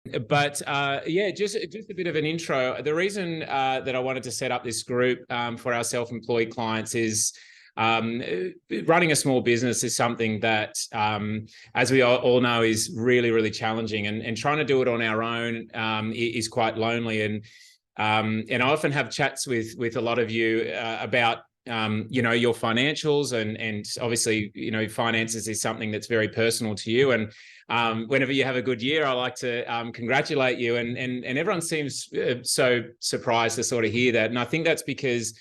Yeah, just a bit of an intro. The reason that I wanted to set up this group for our self-employed clients is running a small business is something that, as we all know, is really, really challenging, and trying to do it on our own is quite lonely. And I often have chats with a lot of you about your financials, and obviously, finances is something that's very personal to you. And whenever you have a good year, I like to congratulate you, and everyone seems so surprised to sort of hear that. And I think that's because,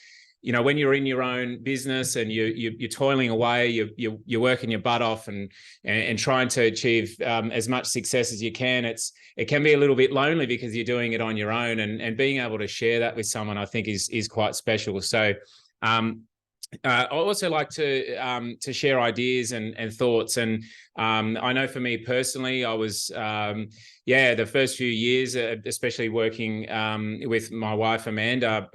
when you're in your own business and you're toiling away, you're working your butt off and trying to achieve as much success as you can, it can be a little bit lonely because you're doing it on your own, and being able to share that with someone, I think, is quite special. So I also like to share ideas and thoughts. And I know for me personally, I was, the first few years, especially working with my wife, Amanda,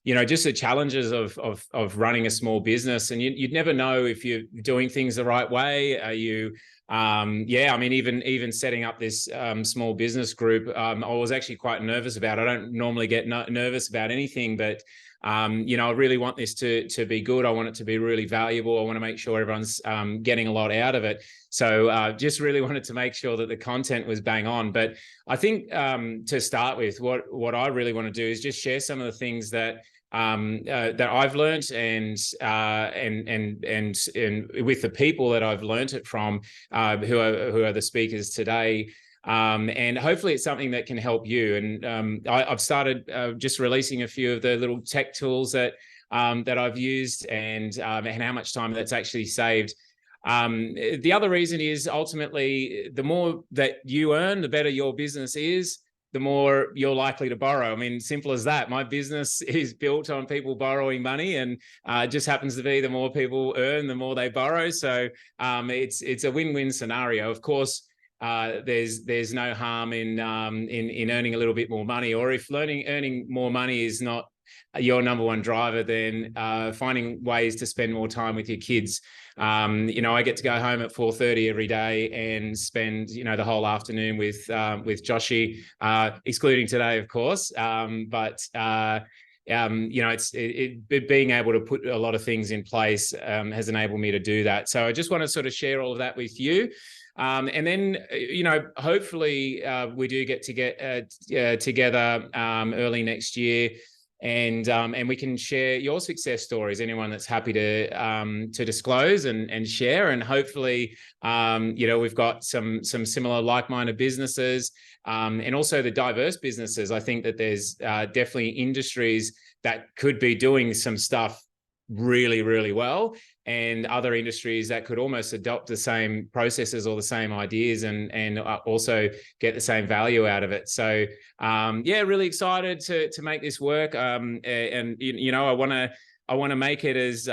just the challenges of running a small business. And you'd never know if you're doing things the right way. Are you, even setting up this small business group, I was actually quite nervous about. I don't normally get nervous about anything, but I really want this to be good. I want it to be really valuable. I want to make sure everyone's getting a lot out of it. So just really wanted to make sure that the content was bang on. But I think to start with, what I really want to do is just share some of the things that I've learned, and with the people that I've learned it from, who are the speakers today. And hopefully it's something that can help you. And I've started just releasing a few of the little tech tools that I've used, and how much time that's actually saved. The other reason is, ultimately, the more that you earn, the better your business is, the more you're likely to borrow. I mean, simple as that. My business is built on people borrowing money, and it just happens to be the more people earn, the more they borrow. So it's a win-win scenario. Of course, there's no harm in earning a little bit more money, or if earning more money is not your number one driver, then finding ways to spend more time with your kids. I get to go home at 4:30 every day and spend the whole afternoon with Joshi, excluding today, of course. Being able to put a lot of things in place has enabled me to do that. So I just want to sort of share all of that with you. And then, hopefully we do get together early next year, and we can share your success stories. Anyone that's happy to disclose and share, and hopefully, we've got some similar like-minded businesses, and also the diverse businesses. I think that there's definitely industries that could be doing some stuff really, really well, and other industries that could almost adopt the same processes or the same ideas and also get the same value out of it. So really excited to make this work. I want to make it as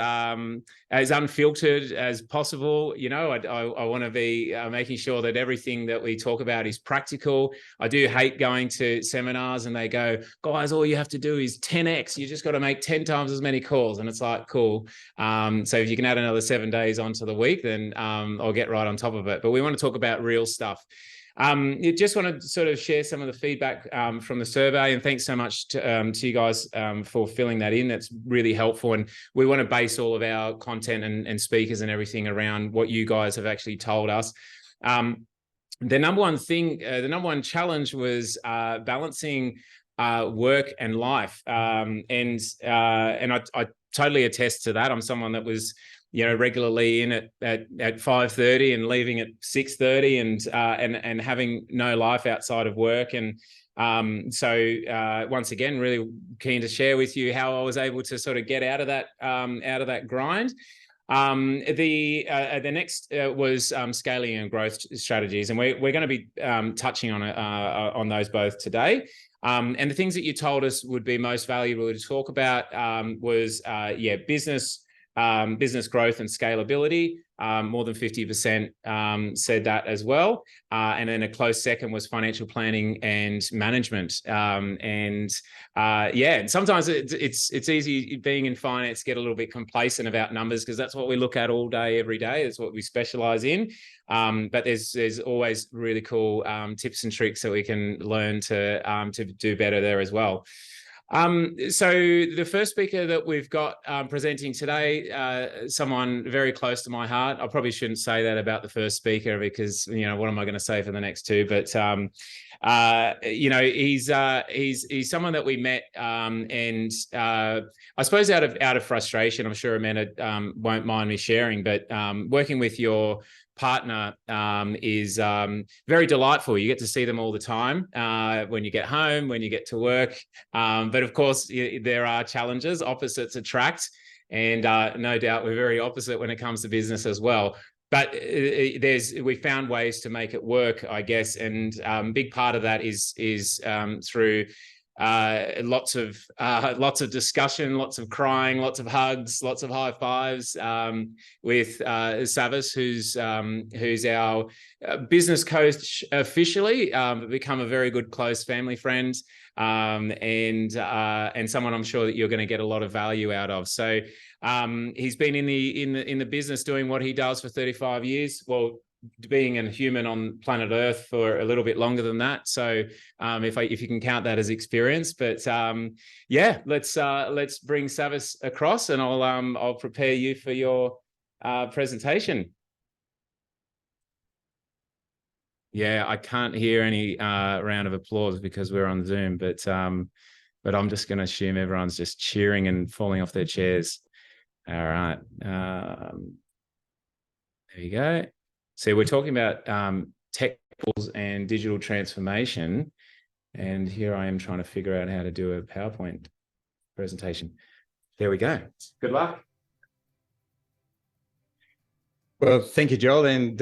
unfiltered as possible. I want to be making sure that everything that we talk about is practical. I do hate going to seminars and they go, guys, all you have to do is 10x. You just got to make 10 times as many calls. And it's like, cool. So if you can add another 7 days onto the week, then I'll get right on top of it. But we want to talk about real stuff. Just want to sort of share some of the feedback from the survey, and thanks so much to you guys for filling that in. That's really helpful, and we want to base all of our content and speakers and everything around what you guys have actually told us. The number one challenge was balancing work and life, and I totally attest to that. I'm someone that was regularly in at 5:30 and leaving at 6:30, and having no life outside of work. And so once again, really keen to share with you how I was able to sort of get out of that grind. The next was scaling and growth strategies, and we're going to be touching on those both today. And the things that you told us would be most valuable to talk about was business growth and scalability, more than 50% said that as well. And then a close second was financial planning and management. And sometimes it's easy being in finance, get a little bit complacent about numbers because that's what we look at all day, every day. It's what we specialize in. But there's always really cool tips and tricks that we can learn to do better there as well. So the first speaker that we've got presenting today, someone very close to my heart. I probably shouldn't say that about the first speaker because, what am I going to say for the next two? But, he's someone that we met and I suppose out of frustration, I'm sure Amanda won't mind me sharing, but working with your partner is very delightful. You get to see them all the time when you get home, when you get to work. But of course, there are challenges, opposites attract. And no doubt we're very opposite when it comes to business as well. But we found ways to make it work, I guess. And a big part of that is through lots of discussion, lots of crying, lots of hugs, lots of high fives with Savas, who's our business coach officially, become a very good close family friend, and someone I'm sure that you're going to get a lot of value out of. So he's been in the business doing what he does for 35 years. Well, being a human on planet Earth for a little bit longer than that. So if you can count that as experience, but let's bring Savas across, and I'll prepare you for your presentation. Yeah, I can't hear any round of applause because we're on Zoom, but I'm just going to assume everyone's just cheering and falling off their chairs. All right, there you go. So we're talking about tech tools and digital transformation. And here I am trying to figure out how to do a PowerPoint presentation. There we go. Good luck. Well, thank you, Joel, and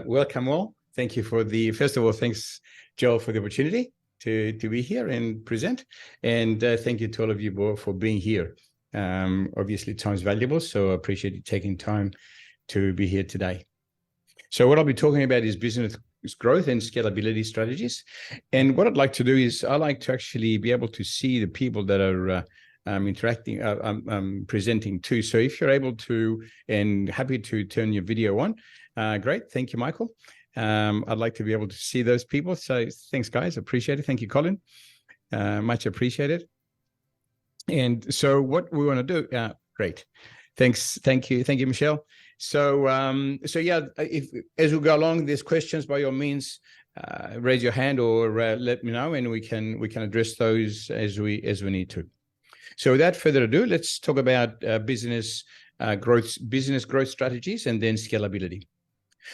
welcome all. Thank you first of all, thanks, Joel, for the opportunity to be here and present. And thank you to all of you for being here. Obviously, time's valuable, so I appreciate you taking time to be here today. So what I'll be talking about is business growth and scalability strategies. And what I'd like to do is I like to actually be able to see the people that are presenting to. So if you're able to and happy to turn your video on, great. Thank you, Michael. I'd like to be able to see those people. So thanks, guys. Appreciate it. Thank you, Colin. Much appreciated. And so what we want to do, great. Thanks. Thank you, Michelle. So, if as we go along, there's questions, by all means, raise your hand or let me know, and we can address those as we need to. So, without further ado, let's talk about business growth strategies, and then scalability.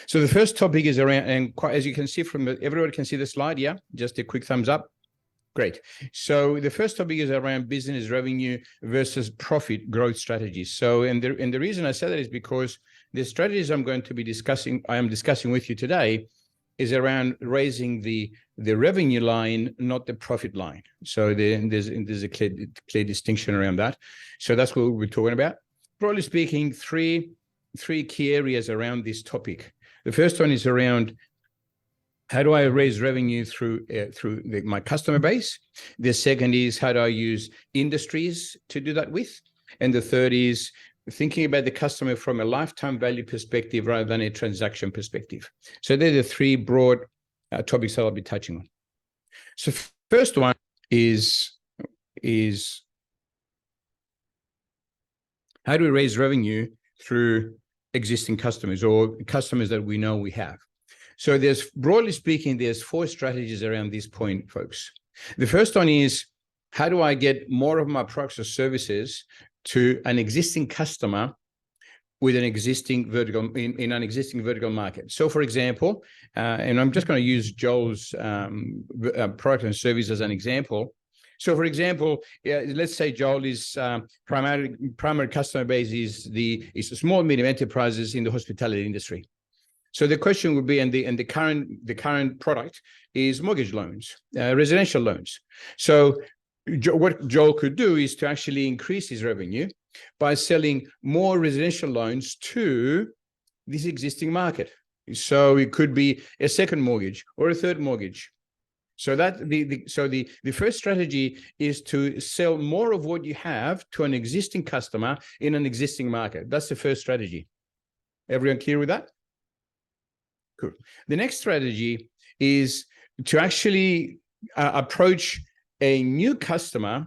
So, the first topic is around, and as you can see everybody can see the slide, yeah. Just a quick thumbs up. Great. So the first topic is around business revenue versus profit growth strategies. So, and the reason I say that is because the strategies I am discussing with you today is around raising the revenue line, not the profit line. So there's a clear distinction around that. So that's what we're talking about. Broadly speaking, three key areas around this topic. The first one is around how do I raise revenue through my customer base? The second is how do I use industries to do that with? And the third is thinking about the customer from a lifetime value perspective rather than a transaction perspective. So they're the three broad topics that I'll be touching on. So first one is how do we raise revenue through existing customers or customers that we know we have? So broadly speaking, there's four strategies around this point, folks. The first one is, how do I get more of my products or services to an existing customer with an existing vertical in an existing vertical market? So for example, and I'm just going to use Joel's product and service as an example. So for example, let's say Joel is primary customer base is small, medium enterprises in the hospitality industry. So the question would be, and the current product is mortgage loans, residential loans. So what Joel could do is to actually increase his revenue by selling more residential loans to this existing market. So it could be a second mortgage or a third mortgage. So that the first strategy is to sell more of what you have to an existing customer in an existing market. That's the first strategy. Everyone clear with that? Cool. The next strategy is to actually approach a new customer,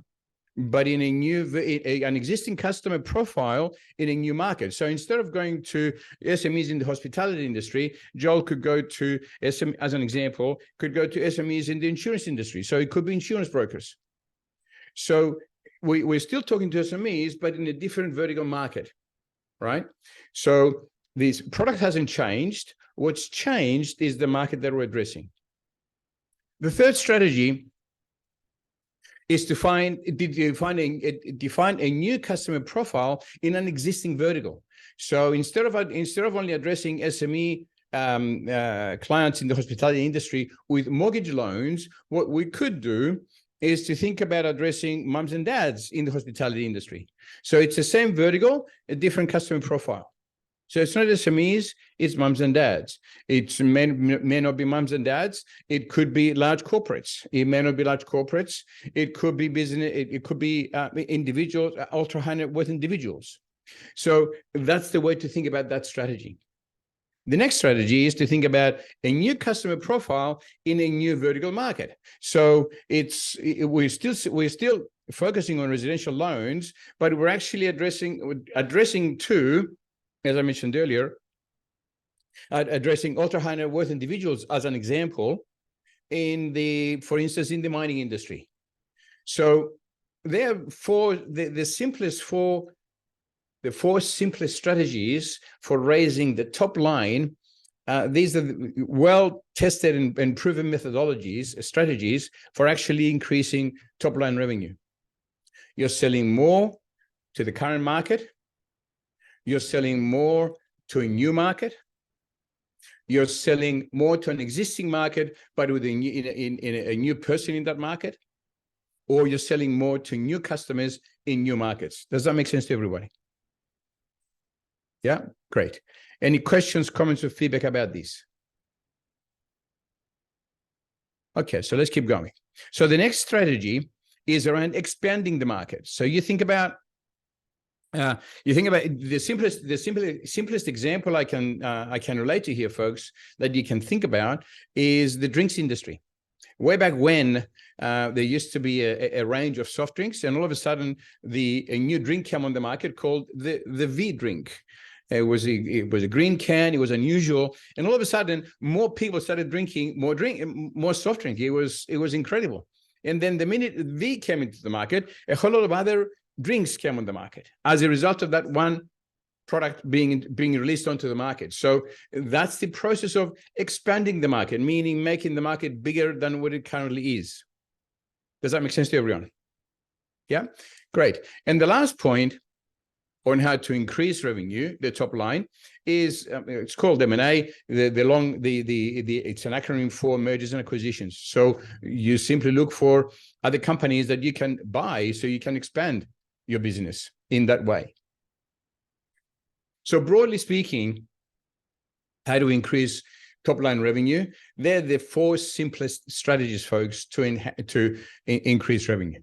but in an existing customer profile in a new market. So instead of going to SMEs in the hospitality industry, Joel could go to as an example, could go to SMEs in the insurance industry. So it could be insurance brokers. So we're still talking to SMEs, but in a different vertical market, right? So this product hasn't changed. What's changed is the market that we're addressing. The third strategy is to define a new customer profile in an existing vertical. So instead of only addressing SME clients in the hospitality industry with mortgage loans, what we could do is to think about addressing moms and dads in the hospitality industry. So it's the same vertical, a different customer profile. So it's not SMEs, it's moms and dads. It may not be moms and dads. It could be large corporates. It may not be large corporates. It could be business. It could be individuals, ultra high net worth individuals. So that's the way to think about that strategy. The next strategy is to think about a new customer profile in a new vertical market. So we're still focusing on residential loans, but we're actually addressing two, as I mentioned earlier, addressing ultra high net worth individuals as an example for instance, in the mining industry. So there are the four simplest strategies for raising the top line. These are well-tested and proven strategies for actually increasing top line revenue. You're selling more to the current market. You're selling more to a new market. You're selling more to an existing market, but with a new person in that market. Or you're selling more to new customers in new markets. Does that make sense to everybody? Yeah, great. Any questions, comments, or feedback about this? Okay, so let's keep going. So the next strategy is around expanding the market. So you think about the simplest example I can relate to here, folks, that you can think about is the drinks industry. Way back when, there used to be a range of soft drinks, and all of a sudden, a new drink came on the market called the V drink. It was a green can. It was unusual, and all of a sudden, more people started drinking more soft drink. It was incredible. And then the minute V came into the market, a whole lot of other drinks came on the market as a result of that one product being released onto the market. So that's the process of expanding the market, meaning making the market bigger than what it currently is. Does that make sense to everyone? Yeah, great. And the last point on how to increase revenue, the top line, is it's called M&A. It's an acronym for mergers and acquisitions. So you simply look for other companies that you can buy so you can expand your business in that way. So broadly speaking, how do we increase top line revenue? They're the four simplest strategies, folks, to increase revenue.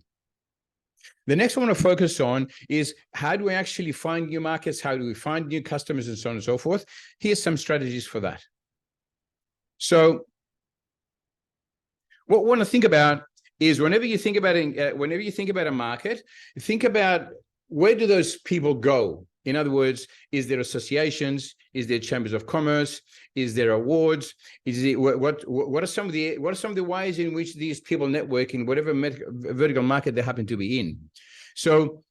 The next one I want to focus on is how do we actually find new markets? How do we find new customers and so on and so forth? Here's some strategies for that. So what we want to think about is whenever you think about a market, think about where do those people go? In other words, is there associations? Is there chambers of commerce? Is there awards? What are some of the ways in which these people network in whatever vertical market they happen to be in? So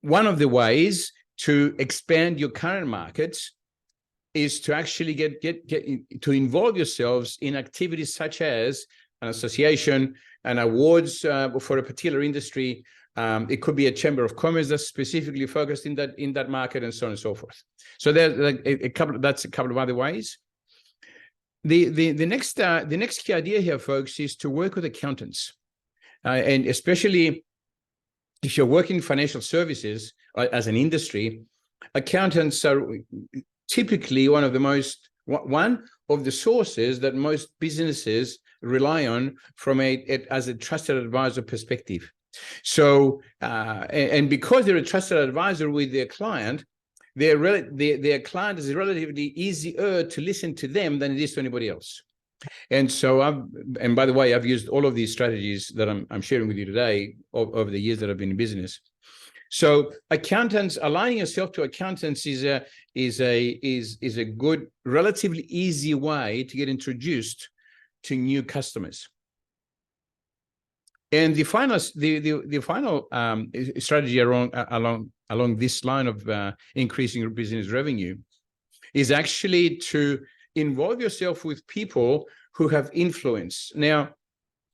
one of the ways to expand your current markets is to actually get to involve yourselves in activities such as an association, and awards for a particular industry. It could be a chamber of commerce that's specifically focused in that market, and so on and so forth. So there's a couple of other ways. The next key idea here, folks, is to work with accountants, and especially if you're working in financial services as an industry, accountants are typically one of the sources that most businesses rely on from as a trusted advisor perspective. So, and because they're a trusted advisor with their client, their client is relatively easier to listen to them than it is to anybody else. And so and by the way, I've used all of these strategies that I'm sharing with you today over the years that I've been in business. So accountants, aligning yourself to accountants is a good, relatively easy way to get introduced to new customers. And the final strategy along this line of increasing your business revenue is actually to involve yourself with people who have influence. Now,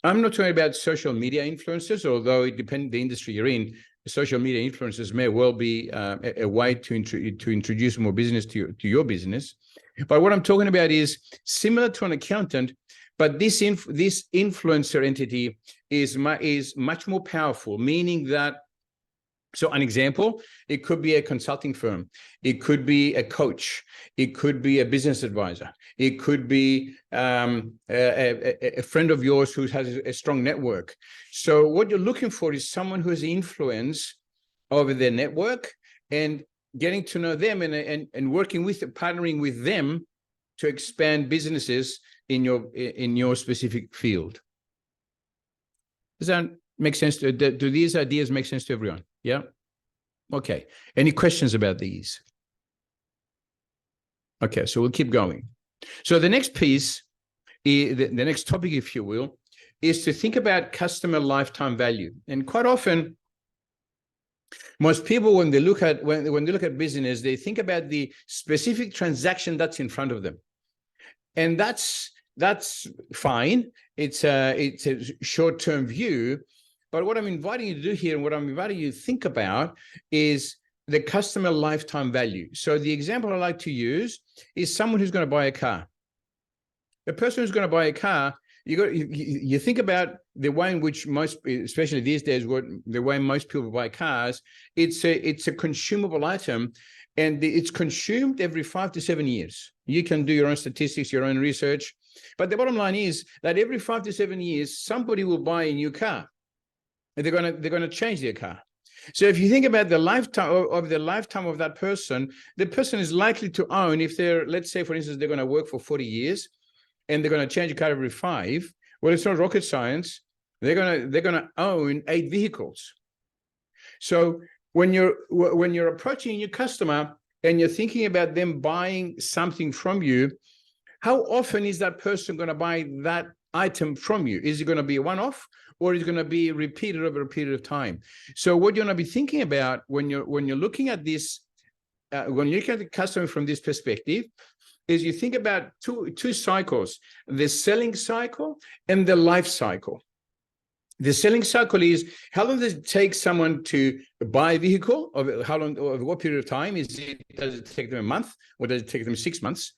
I'm not talking about social media influencers, although it depends the industry you're in. Social media influencers may well be a way to introduce more business to your business. But what I'm talking about is similar to an accountant, but this influencer entity is much more powerful, meaning that, so an example, it could be a consulting firm, it could be a coach, it could be a business advisor, it could be a friend of yours who has a strong network. So what you're looking for is someone who has influence over their network and getting to know them and working with, partnering with them to expand businesses in your specific field. Does that make sense? Do these ideas make sense to everyone? Yeah. Okay. Any questions about these? Okay, so we'll keep going. So the next piece, the next topic, if you will, is to think about customer lifetime value. And quite often, most people, when they look at business, they think about the specific transaction that's in front of them, and that's fine. It's a short-term view. But what I'm inviting you to do here, and what I'm inviting you to think about, is the customer lifetime value. So the example I like to use is someone who's going to buy a car. A person who's going to buy a car, you think about the way in which most, especially these days, the way most people buy cars. It's a consumable item, and it's consumed every 5 to 7 years. You can do your own statistics, your own research, but the bottom line is that every 5 to 7 years, somebody will buy a new car. They're going to change their car. So if you think about the lifetime of that person, the person is likely to own, if they're, let's say, for instance, they're going to work for 40 years and they're going to change a car every 5. Well, it's not rocket science. They're going to own 8 vehicles. So when you're approaching a new customer and you're thinking about them buying something from you, how often is that person going to buy that item from you? Is it going to be a one-off, or is it going to be repeated over a period of time? So what you're going to be thinking about when you're looking at this, when you look at the customer from this perspective, is you think about two cycles: the selling cycle and the life cycle. The selling cycle is how long does it take someone to buy a vehicle? Or how long, or what period of time? Does it take them a month, or does it take them 6 months?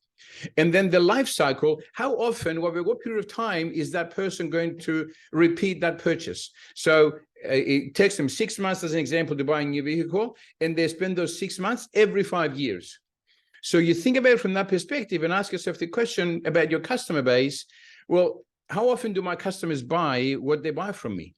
And then the life cycle, how often, over what period of time is that person going to repeat that purchase? So it takes them 6 months, as an example, to buy a new vehicle, and they spend those 6 months every 5 years. So you think about it from that perspective and ask yourself the question about your customer base. Well, how often do my customers buy what they buy from me?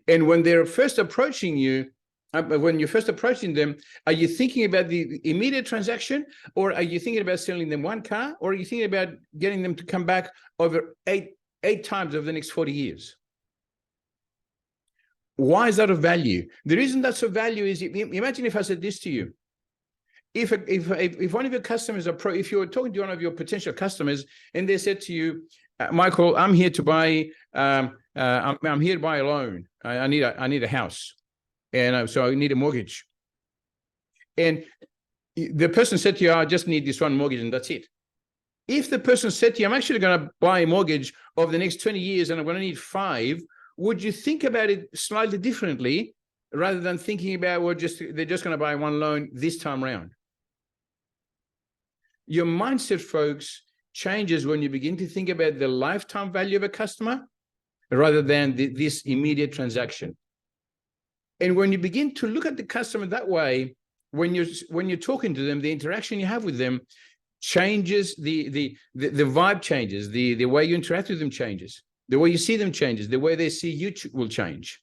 And when they're first approaching you, when you're first approaching them, are you thinking about the immediate transaction, or are you thinking about selling them one car, or are you thinking about getting them to come back over eight times over the next 40 years? Why is that of value? The reason that's of value is, imagine if I said this to you. If one of your customers if you're talking to one of your potential customers and they said to you, Michael, I'm here to buy, I'm here to buy a loan. I need a house. And so I need a mortgage. And the person said to you, I just need this one mortgage and that's it. If the person said to you, I'm actually going to buy a mortgage over the next 20 years and I'm going to need 5, would you think about it slightly differently rather than thinking about, well, they're just going to buy one loan this time around? Your mindset, folks, changes when you begin to think about the lifetime value of a customer rather than this immediate transaction. And when you begin to look at the customer that way, when you're talking to them, the interaction you have with them changes, the vibe changes, the way you interact with them changes, the way you see them changes, the way they see you will change.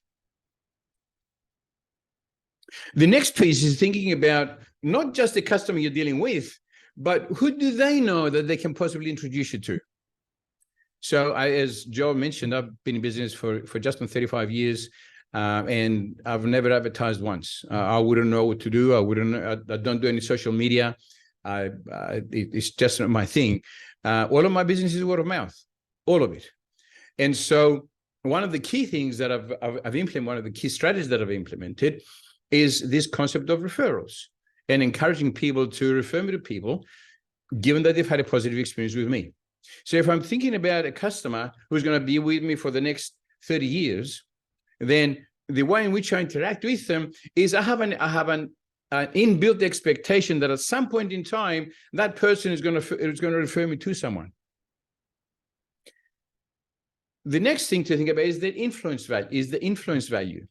The next piece is thinking about not just the customer you're dealing with, but who do they know that they can possibly introduce you to? So as Joel mentioned, I've been in business for just on 35 years, and I've never advertised once. I wouldn't know what to do. I don't do any social media. It's just not my thing. All of my business is word of mouth, all of it. And so one of the key things that I've implemented, one of the key strategies that I've implemented is this concept of referrals and encouraging people to refer me to people, given that they've had a positive experience with me. So if I'm thinking about a customer who's going to be with me for the next 30 years, then the way in which I interact with them is I have an inbuilt expectation that at some point in time, that person is going to refer me to someone. The next thing to think about is the influence value.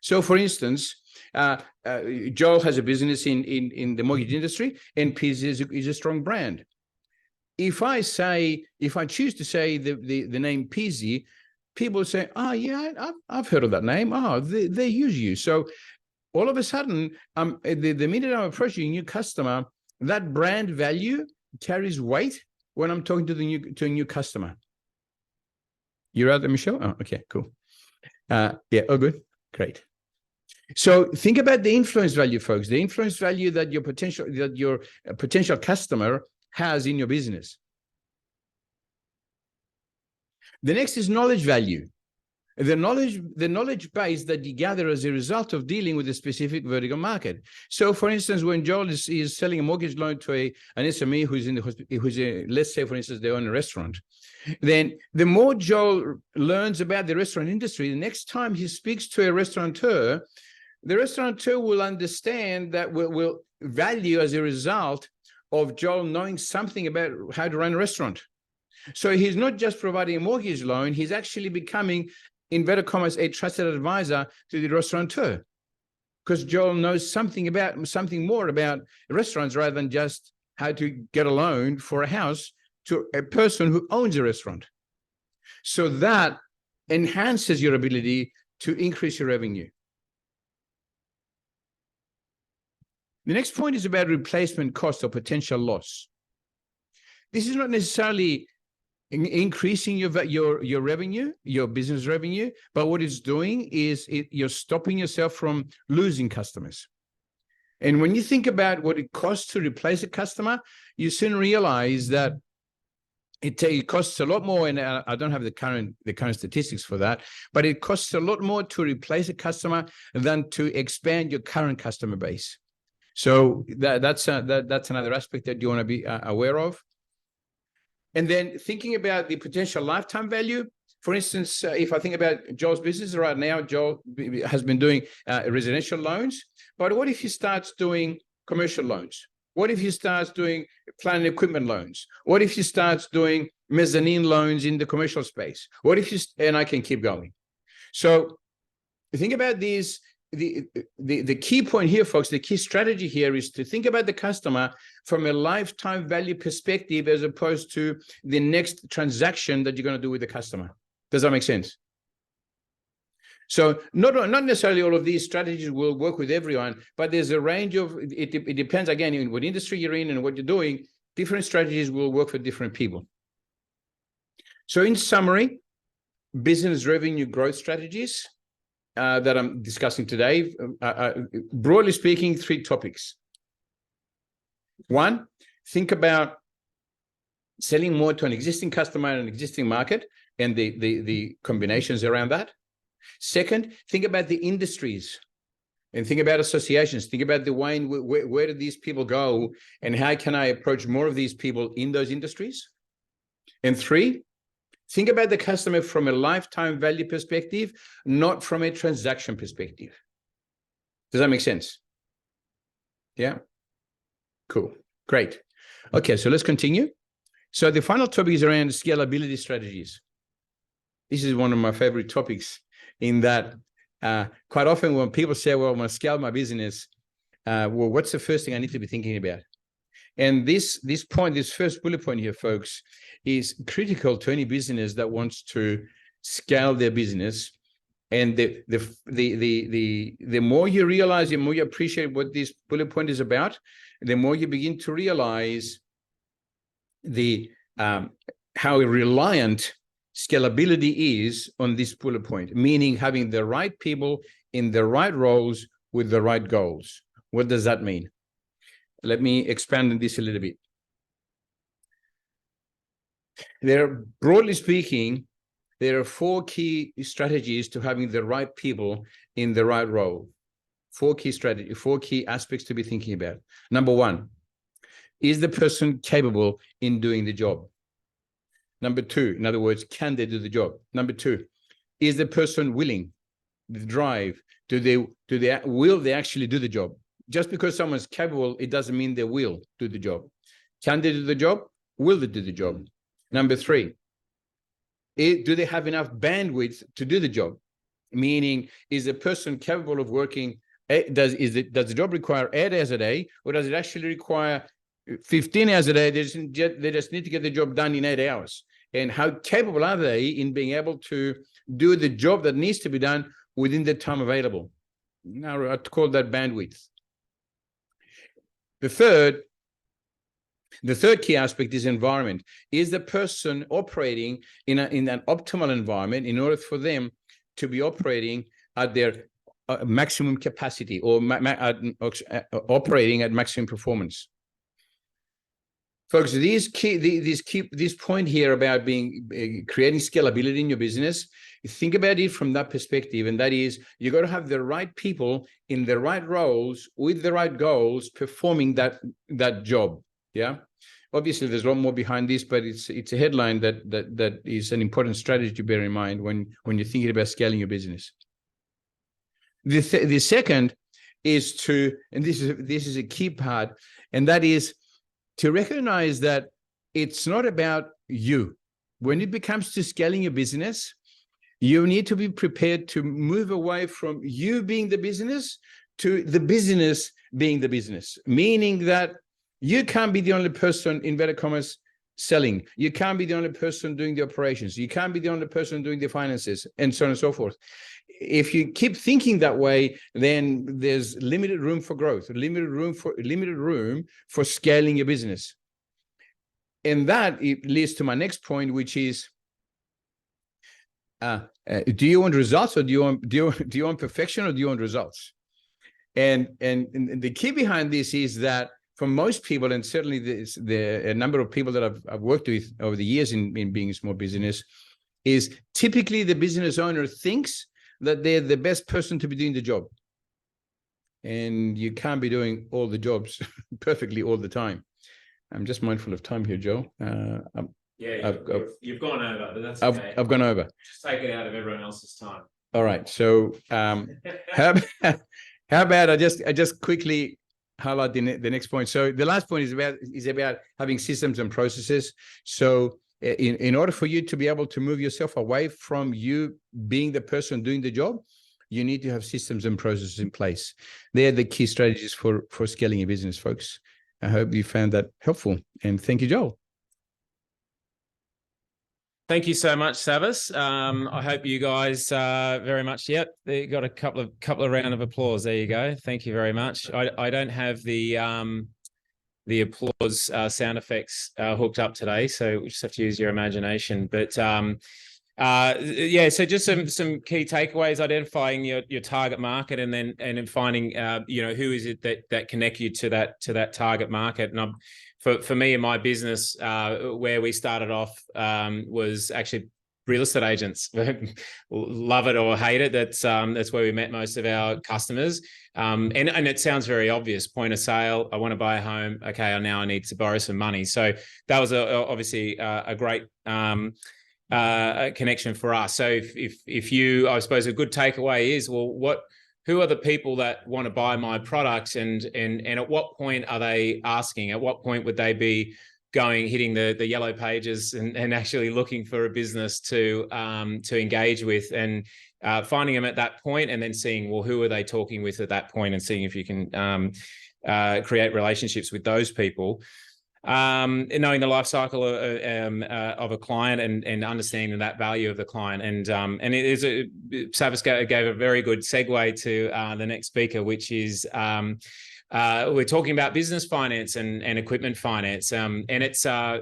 So for instance, Joel has a business in the mortgage industry, and Peasy is a strong brand. If I choose to say the name Peasy, people say, "Oh yeah, I've heard of that name. Oh, they use you." So all of a sudden, the minute I'm approaching a new customer, that brand value carries weight when I'm talking to a new customer. You're out there, Michelle? Oh, okay, cool. Yeah, oh, good, great. So think about the influence value, folks. The influence value that your potential customer has in your business. The next is knowledge value. The knowledge base that you gather as a result of dealing with a specific vertical market. So, for instance, when Joel is selling a mortgage loan to an SME who's let's say, for instance, they own a restaurant, then the more Joel learns about the restaurant industry, the next time he speaks to a restaurateur, the restaurateur will understand that will value as a result of Joel knowing something about how to run a restaurant. So he's not just providing a mortgage loan, he's actually becoming, in inverted commas, a trusted advisor to the restaurateur, because Joel knows something more about restaurants rather than just how to get a loan for a house to a person who owns a restaurant. So that enhances your ability to increase your revenue. The next point is about replacement cost or potential loss. This is not necessarily increasing your revenue, your business revenue, but what it's doing is you're stopping yourself from losing customers. And when you think about what it costs to replace a customer, you soon realize that it costs a lot more, and I don't have the current statistics for that, but it costs a lot more to replace a customer than to expand your current customer base. So that's another aspect that you want to be aware of. And then thinking about the potential lifetime value. For instance, if I think about Joel's business right now, Joel has been doing residential loans, but what if he starts doing commercial loans? What if he starts doing plant and equipment loans? What if he starts doing mezzanine loans in the commercial space? What if and I can keep going. So think about these. The key point here, folks, the key strategy here is to think about the customer from a lifetime value perspective as opposed to the next transaction that you're going to do with the customer. Does that make sense? So not necessarily all of these strategies will work with everyone, but there's a range of, it depends, again, in what industry you're in and what you're doing. Different strategies will work for different people. So in summary, business revenue growth strategies that I'm discussing today, broadly speaking, 3 topics. 1, think about selling more to an existing customer in an existing market and the combinations around that. 2nd, think about the industries and think about associations. Think about the way where do these people go and how can I approach more of these people in those industries. And 3, think about the customer from a lifetime value perspective, not from a transaction perspective. Does that make sense? Yeah? Cool. Great. Okay, so let's continue. So the final topic is around scalability strategies. This is one of my favorite topics in that quite often when people say, well, I'm going to scale my business, well, what's the first thing I need to be thinking about? And this first bullet point here, folks, is critical to any business that wants to scale their business. And the more you realize, the more you appreciate what this bullet point is about, the more you begin to realize how reliant scalability is on this bullet point, meaning having the right people in the right roles with the right goals. What does that mean? Let me expand on this a little bit. Broadly speaking, there are 4 key strategies to having the right people in the right role. 4 key aspects to be thinking about. Number 1, is the person capable in doing the job? Number 2, in other words, can they do the job? Number 2, is the person willing, the drive? Will they actually do the job? Just because someone's capable, it doesn't mean they will do the job. Can they do the job? Will they do the job? Number 3, do they have enough bandwidth to do the job? Meaning, is the person capable of working? Does the job require 8 hours a day, or does it actually require 15 hours a day? They just need to get the job done in 8 hours. And how capable are they in being able to do the job that needs to be done within the time available? Now, I'd call that bandwidth. The third key aspect is environment. Is the person operating in an optimal environment in order for them to be operating at their maximum capacity, or operating at maximum performance? Folks, this point here about creating scalability in your business, think about it from that perspective, and that is, you got to have the right people in the right roles with the right goals performing that job. Yeah, obviously there's a lot more behind this, but it's a headline that is an important strategy to bear in mind when you're thinking about scaling your business. The second is and this is a key part, and that is to recognize that it's not about you. When it comes to scaling your business, you need to be prepared to move away from you being the business to the business being the business, meaning that you can't be the only person, in inverted commas, selling. You can't be the only person doing the operations. You can't be the only person doing the finances, and so on and so forth. If you keep thinking that way, then there's limited room for growth, limited room for scaling your business. And that it leads to my next point, which is, do you want results, or do you want perfection, or do you want results? And the key behind this is that for most people, and certainly a number of people that I've worked with over the years in being a small business, is typically the business owner thinks that they're the best person to be doing the job. And you can't be doing all the jobs perfectly all the time. I'm just mindful of time here, Joe. You've gone over, but that's okay. I've gone over. Just take it out of everyone else's time. All right. So how about I just quickly highlight the next point. So the last point is about having systems and processes. So in order for you to be able to move yourself away from you being the person doing the job, you need to have systems and processes in place. They're the key strategies for scaling your business, folks. I hope you found that helpful, and thank you, Joel. Thank you so much, Savas. I hope you guys very much. Yep, they got a couple of round of applause. There you go. Thank you very much. I don't have the applause sound effects hooked up today, so we just have to use your imagination. But yeah, so just some key takeaways: identifying your target market, and then finding who is it that connect you to that target market. And for me in my business, where we started off was actually real estate agents. Love it or hate it, that's where we met most of our customers. And it sounds very obvious. Point of sale, I want to buy a home. Okay, now I need to borrow some money. So that was obviously a great connection for us. So if you, I suppose a good takeaway is, well, who are the people that want to buy my product, and at what point are they asking? At what point would they be hitting the yellow pages and actually looking for a business to engage with, and finding them at that point, and then seeing, well, who are they talking with at that point, and seeing if you can create relationships with those people. Knowing the life cycle of a client and understanding that value of the client. And it is Savas gave a very good segue to the next speaker, which is we're talking about business finance and equipment finance. And it's, I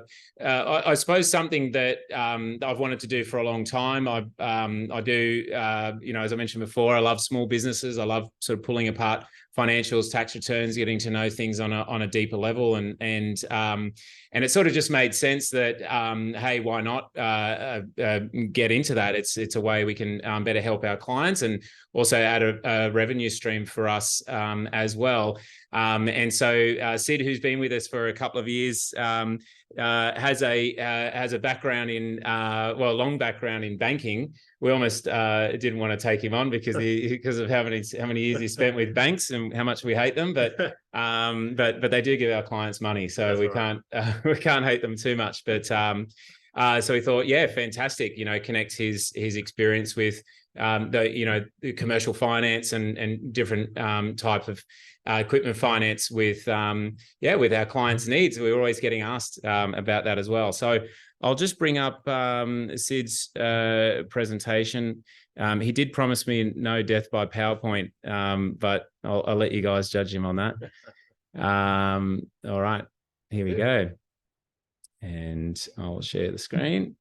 suppose, something that I've wanted to do for a long time. I do, as I mentioned before, I love small businesses. I love sort of pulling apart financials, tax returns, getting to know things on a deeper level, and it sort of just made sense that hey, why not get into that? It's a way we can better help our clients and also add a revenue stream for us as well. And so Sid, who's been with us for a couple of years, has a background in long background in banking. We almost didn't want to take him on because of how many years he spent with banks and how much we hate them. But they do give our clients money, so we can't hate them too much. But so we thought, yeah, fantastic. Connect his experience with the commercial finance and different type of equipment finance with our clients' needs. We're always getting asked about that as well. So I'll just bring up Sid's presentation. He did promise me no death by PowerPoint, but I'll let you guys judge him on that. All right, here we go. And I'll share the screen.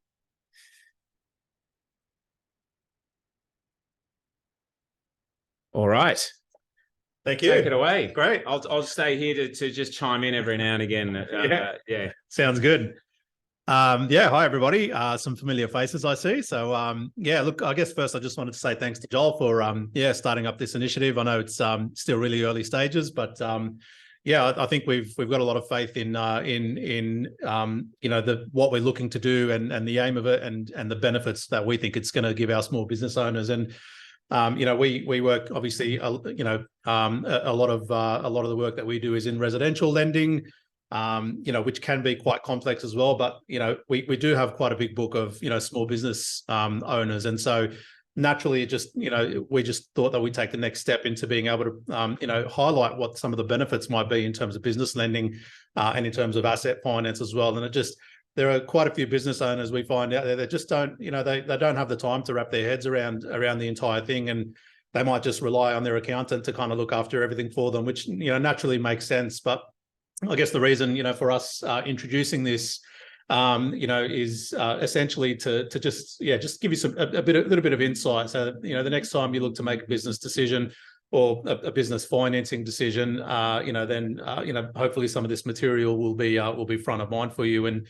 All right. Thank you. Take it away. Great. I'll stay here to just chime in every now and again. Yeah. Sounds good. Hi everybody. Some familiar faces I see. So look, I guess first I just wanted to say thanks to Joel for starting up this initiative. I know it's still really early stages, but I think we've got a lot of faith in what we're looking to do and the aim of it and the benefits that we think it's going to give our small business owners. And we work obviously a lot of the work that we do is in residential lending, which can be quite complex as well. But we do have quite a big book of small business owners, and so naturally, we just thought that we'd take the next step into being able to highlight what some of the benefits might be in terms of business lending and in terms of asset finance as well. And there are quite a few business owners we find out there that just don't, they don't have the time to wrap their heads around the entire thing, and they might just rely on their accountant to kind of look after everything for them, which naturally makes sense. But I guess the reason for us introducing this is essentially to just give you a little bit of insight, so that, the next time you look to make a business decision or a business financing decision, then hopefully some of this material will be front of mind for you, and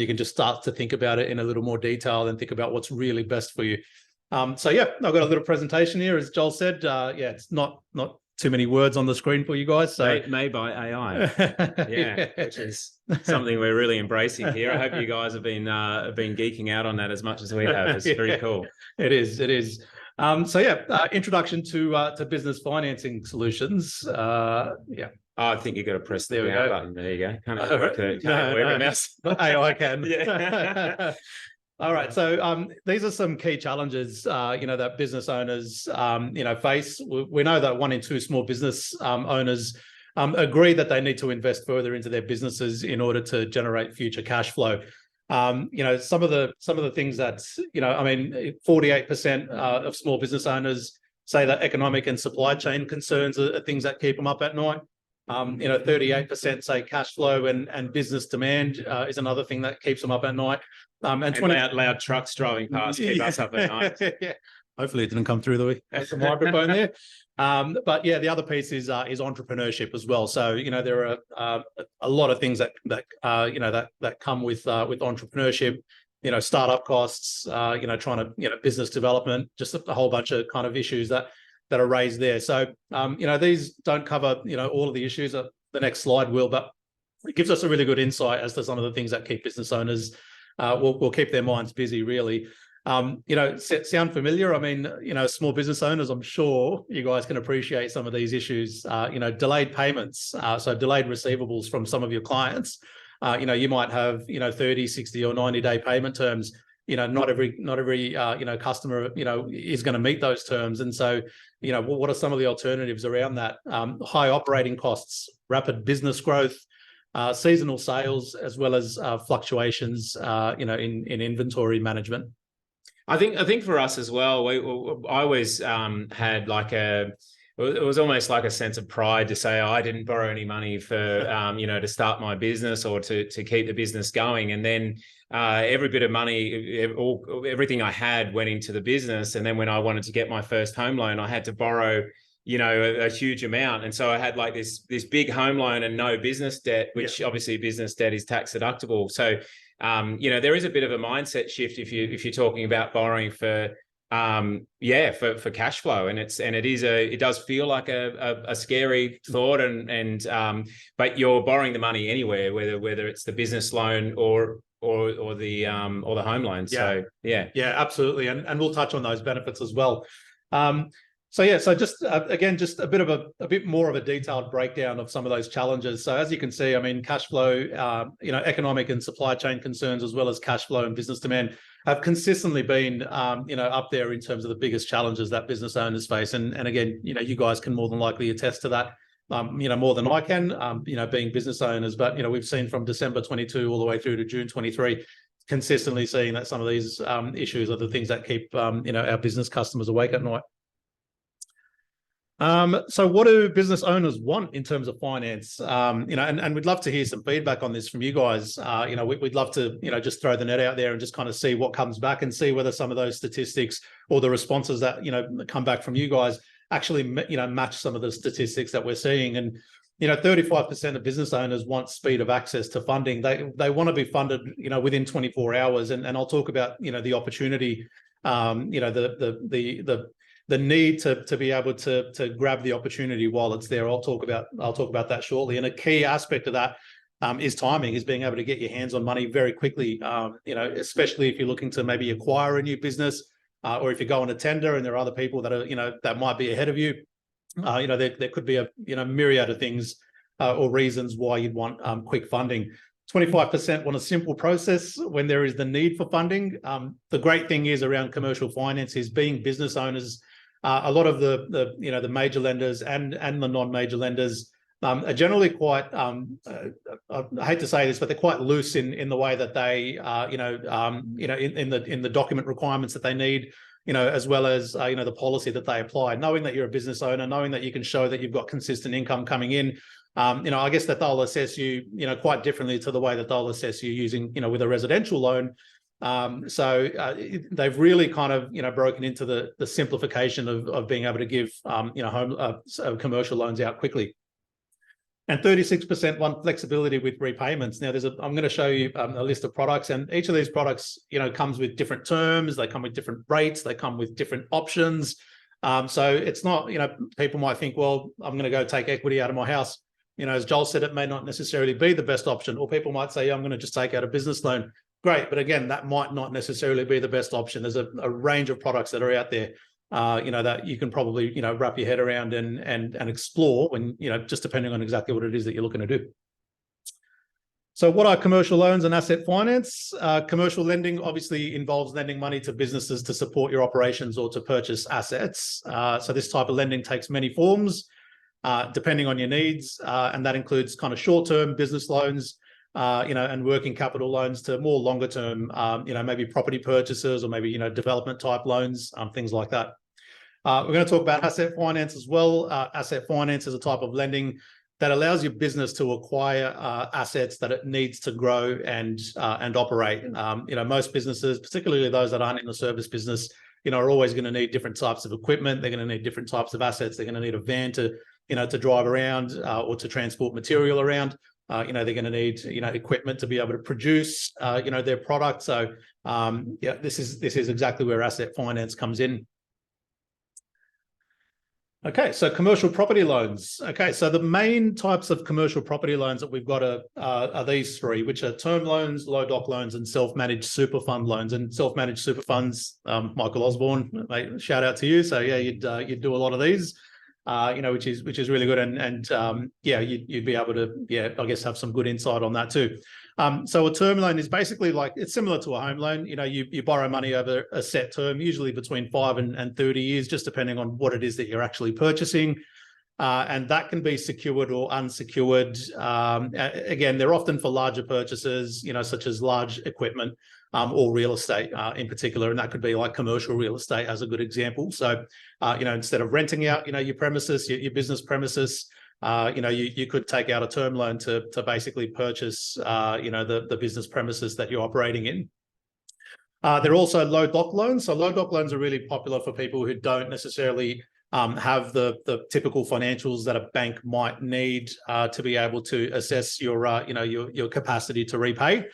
you can just start to think about it in a little more detail and think about what's really best for you. I've got a little presentation here, as Joel said. It's not too many words on the screen for you guys. So made by AI, which is something we're really embracing here. I hope you guys have been geeking out on that as much as we have. It's very cool. It is. Introduction to business financing solutions. I think you've got to press the button. There you go. I can. Yeah. All right. So these are some key challenges, that business owners, face. We know that 1 in 2 small business owners agree that they need to invest further into their businesses in order to generate future cash flow. Some of the things that 48% of small business owners say that economic and supply chain concerns are things that keep them up at night. 38% say cash flow and business demand is another thing that keeps them up at night. And 20 loud trucks driving past keep us up at night. Yeah. Hopefully it didn't come through the microphone there. But the other piece is entrepreneurship as well. So there are a lot of things that come with entrepreneurship. Startup costs. Trying to business development. Just a whole bunch of kind of issues that are raised there. So these don't cover all of the issues. The next slide will, but it gives us a really good insight as to some of the things that keep business owners will keep their minds busy, really. Sound familiar? Small business owners, I'm sure you guys can appreciate some of these issues. Delayed payments, so delayed receivables from some of your clients. You might have 30, 60 or 90-day payment terms. Not every customer is going to meet those terms, and so what are some of the alternatives around that? High operating costs, rapid business growth, seasonal sales, as well as fluctuations in inventory management. I think for us as well, I always had like it was almost like a sense of pride to say, I didn't borrow any money for to start my business or to keep the business going, and then every bit of money, everything I had went into the business, and then when I wanted to get my first home loan, I had to borrow a huge amount, and so I had like this big home loan and no business debt, which obviously business debt is tax deductible. So there is a bit of a mindset shift if you're talking about borrowing for cash flow, and it does feel like a scary thought, but you're borrowing the money anywhere, whether it's the business loan or the home loan. So absolutely, and we'll touch on those benefits as well. So just again, just a bit more of a detailed breakdown of some of those challenges. So as you can see, I mean, cash flow, economic and supply chain concerns, as well as cash flow and business demand, have consistently been, up there in terms of the biggest challenges that business owners face. And again, you guys can more than likely attest to that, more than I can, being business owners. But we've seen from December 22 all the way through to June 23. Consistently seeing that some of these issues are the things that keep our business customers awake at night. So what do business owners want in terms of finance? And we'd love to hear some feedback on this from you guys. We'd love to, just throw the net out there and just kind of see what comes back and see whether some of those statistics or the responses that, come back from you guys actually, match some of the statistics that we're seeing. And, 35% of business owners want speed of access to funding. They want to be funded, within 24 hours. And I'll talk about, the opportunity, the need to be able to grab the opportunity while it's there. I'll talk about that shortly. And a key aspect of that is timing, is being able to get your hands on money very quickly. Especially if you're looking to maybe acquire a new business, or if you go on a tender and there are other people that are that might be ahead of you. There could be a myriad of things or reasons why you'd want quick funding. 25% want a simple process when there is the need for funding. The great thing is around commercial finance is being business owners. A lot of the major lenders and the non-major lenders are generally quite, I hate to say this, but they're quite loose in the way that they, in the document requirements that they need, as well as, the policy that they apply. Knowing that you're a business owner, knowing that you can show that you've got consistent income coming in, I guess that they'll assess you, quite differently to the way that they'll assess you using, with a residential loan. So they've really kind of, broken into the simplification of being able to give, commercial loans out quickly. And 36% want flexibility with repayments. Now, I'm going to show you a list of products, and each of these products, comes with different terms. They come with different rates. They come with different options. So it's not, people might think, well, I'm going to go take equity out of my house. As Joel said, it may not necessarily be the best option. Or people might say, I'm going to just take out a business loan. Great. But again, that might not necessarily be the best option. There's a range of products that are out there, that you can probably, wrap your head around and explore when, just depending on exactly what it is that you're looking to do. So what are commercial loans and asset finance? Commercial lending obviously involves lending money to businesses to support your operations or to purchase assets. So this type of lending takes many forms, depending on your needs. And that includes kind of short-term business loans, and working capital loans to more longer term, maybe property purchases or maybe, development type loans, things like that. We're going to talk about asset finance as well. Asset finance is a type of lending that allows your business to acquire assets that it needs to grow and operate. Most businesses, particularly those that aren't in the service business, are always going to need different types of equipment. They're going to need different types of assets. They're going to need a van to drive around or to transport material around. They're going to need, equipment to be able to produce, their product. So, this is exactly where asset finance comes in. Okay, so commercial property loans. Okay, so the main types of commercial property loans that we've got are these three, which are term loans, low doc loans, and self-managed super fund loans. And self-managed super funds, Michael Osborne, mate, shout out to you. So yeah, you'd do a lot of these. Which is really good, and you'd be able to, I guess, have some good insight on that too. So a term loan is basically like, it's similar to a home loan. You know, you borrow money over a set term, usually between 5 and 30 years, just depending on what it is that you're actually purchasing. And that can be secured or unsecured. Again, they're often for larger purchases, you know, such as large equipment or real estate in particular. And that could be like commercial real estate as a good example. So, you know, instead of renting out, you know, your premises, your business premises, you know, you could take out a term loan to basically purchase, you know, the business premises that you're operating in. There are also low doc loans. So low doc loans are really popular for people who don't necessarily have the typical financials that a bank might need to be able to assess your, you know, your capacity to repay.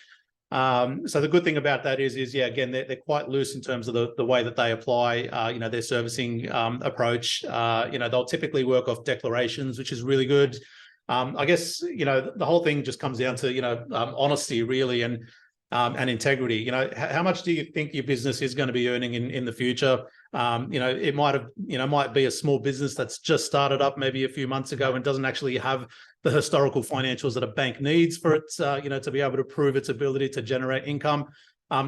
So the good thing about that is yeah, again, they're quite loose in terms of the way that they apply, you know, their servicing approach. You know, they'll typically work off declarations, which is really good. I guess, you know, the whole thing just comes down to, you know, honesty really, and integrity. You know, how much do you think your business is going to be earning in the future? You know, it might be a small business that's just started up maybe a few months ago and doesn't actually have the historical financials that a bank needs for it, you know, to be able to prove its ability to generate income.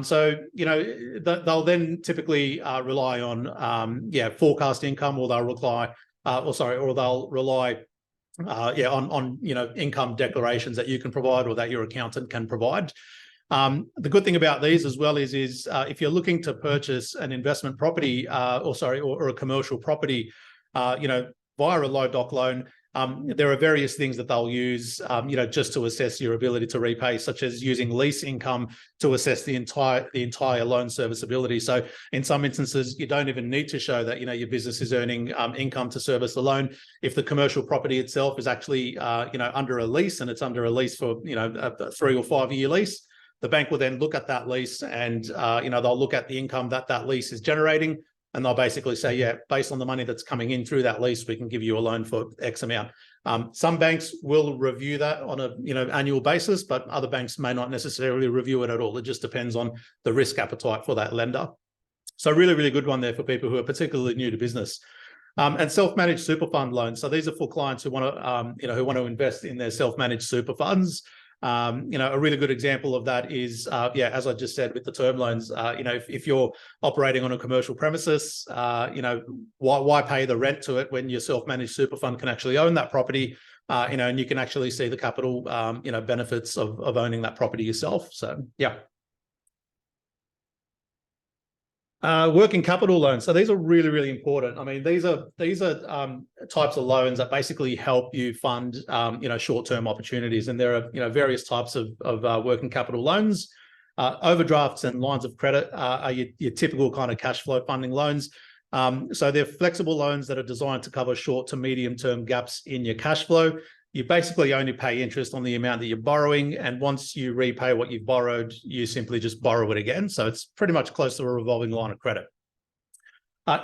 So, you know, they'll then typically rely on, forecast income, or they'll rely, on, you know, income declarations that you can provide or that your accountant can provide. The good thing about these as well is if you're looking to purchase an investment property, or a commercial property, you know, via a low doc loan, there are various things that they'll use, you know, just to assess your ability to repay, such as using lease income to assess the entire loan serviceability. So in some instances, you don't even need to show that, you know, your business is earning income to service the loan. If the commercial property itself is actually, you know, under a lease, and it's under a lease for, you know, a 3 or 5 year lease, the bank will then look at that lease and, you know, they'll look at the income that lease is generating. And they'll basically say, yeah, based on the money that's coming in through that lease, we can give you a loan for X amount. Some banks will review that on a, you know, annual basis, but other banks may not necessarily review it at all. It just depends on the risk appetite for that lender. So really, really good one there for people who are particularly new to business. And self-managed super fund loans. So these are for clients who want to, you know, who want to invest in their self-managed super funds. You know, a really good example of that is, as I just said with the term loans, you know, if you're operating on a commercial premises, you know, why pay the rent to it when your self-managed super fund can actually own that property, you know, and you can actually see the capital, you know, benefits of owning that property yourself. So, yeah. Working capital loans. So these are really, really important. I mean, these are types of loans that basically help you fund, you know, short-term opportunities. And there are, you know, various types of working capital loans. Overdrafts and lines of credit are your typical kind of cash flow funding loans. So they're flexible loans that are designed to cover short to medium-term gaps in your cash flow. You basically only pay interest on the amount that you're borrowing. And once you repay what you've borrowed, you simply just borrow it again. So it's pretty much close to a revolving line of credit.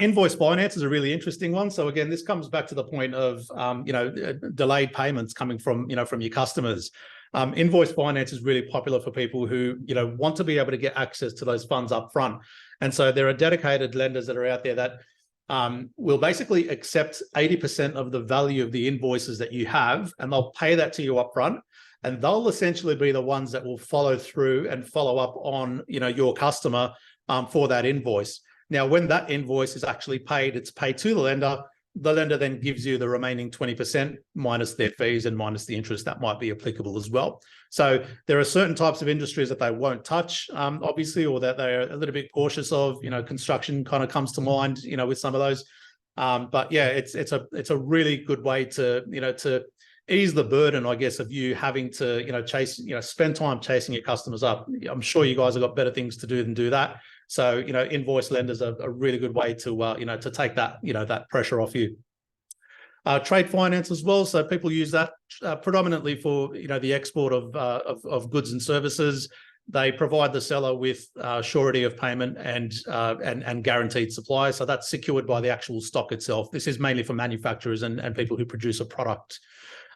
Invoice finance is a really interesting one. So again, this comes back to the point of, you know, delayed payments coming from, you know, from your customers. Invoice finance is really popular for people who, you know, want to be able to get access to those funds up front. And so there are dedicated lenders that are out there that will basically accept 80% of the value of the invoices that you have, and they'll pay that to you upfront, and they'll essentially be the ones that will follow through and follow up on, you know, your customer for that invoice. Now, when that invoice is actually paid, it's paid to the lender. The lender then gives you the remaining 20% minus their fees and minus the interest that might be applicable as well. So there are certain types of industries that they won't touch, obviously, or that they're a little bit cautious of. You know, construction kind of comes to mind, you know, with some of those. But yeah, it's a really good way to, you know, to ease the burden, I guess, of you having to, you know, spend time chasing your customers up. I'm sure you guys have got better things to do than do that. So, you know, invoice lenders are a really good way to, you know, to take that, you know, that pressure off you. Trade finance as well. So people use that predominantly for, you know, the export of goods and services. They provide the seller with surety of payment and guaranteed supply. So that's secured by the actual stock itself. This is mainly for manufacturers and people who produce a product.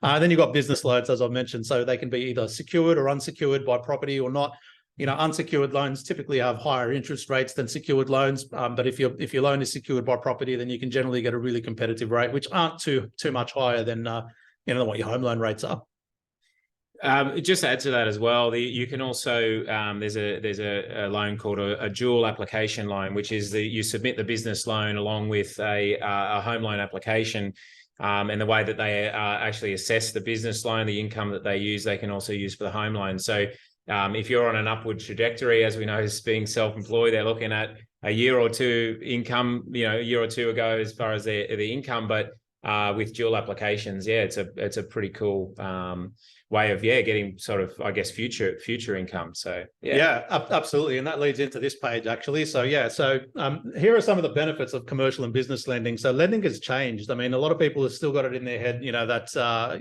Then you've got business loans, as I've mentioned. So they can be either secured or unsecured by property or not. You know, unsecured loans typically have higher interest rates than secured loans. But if your loan is secured by property, then you can generally get a really competitive rate, which aren't too much higher than you know, what your home loan rates are. Just to add to that as well, you can also there's a loan called a dual application loan, which is you submit the business loan along with a home loan application, and the way that they actually assess the business loan, the income that they use, they can also use for the home loan. So if you're on an upward trajectory, as we know, as being self-employed, they're looking at a year or two income, a year or two ago as far as the income, but with dual applications, it's a pretty cool way of getting sort of, I guess, future income. So absolutely, and that leads into this page actually. So here are some of the benefits of commercial and business lending. So lending has changed. I mean, a lot of people have still got it in their head, that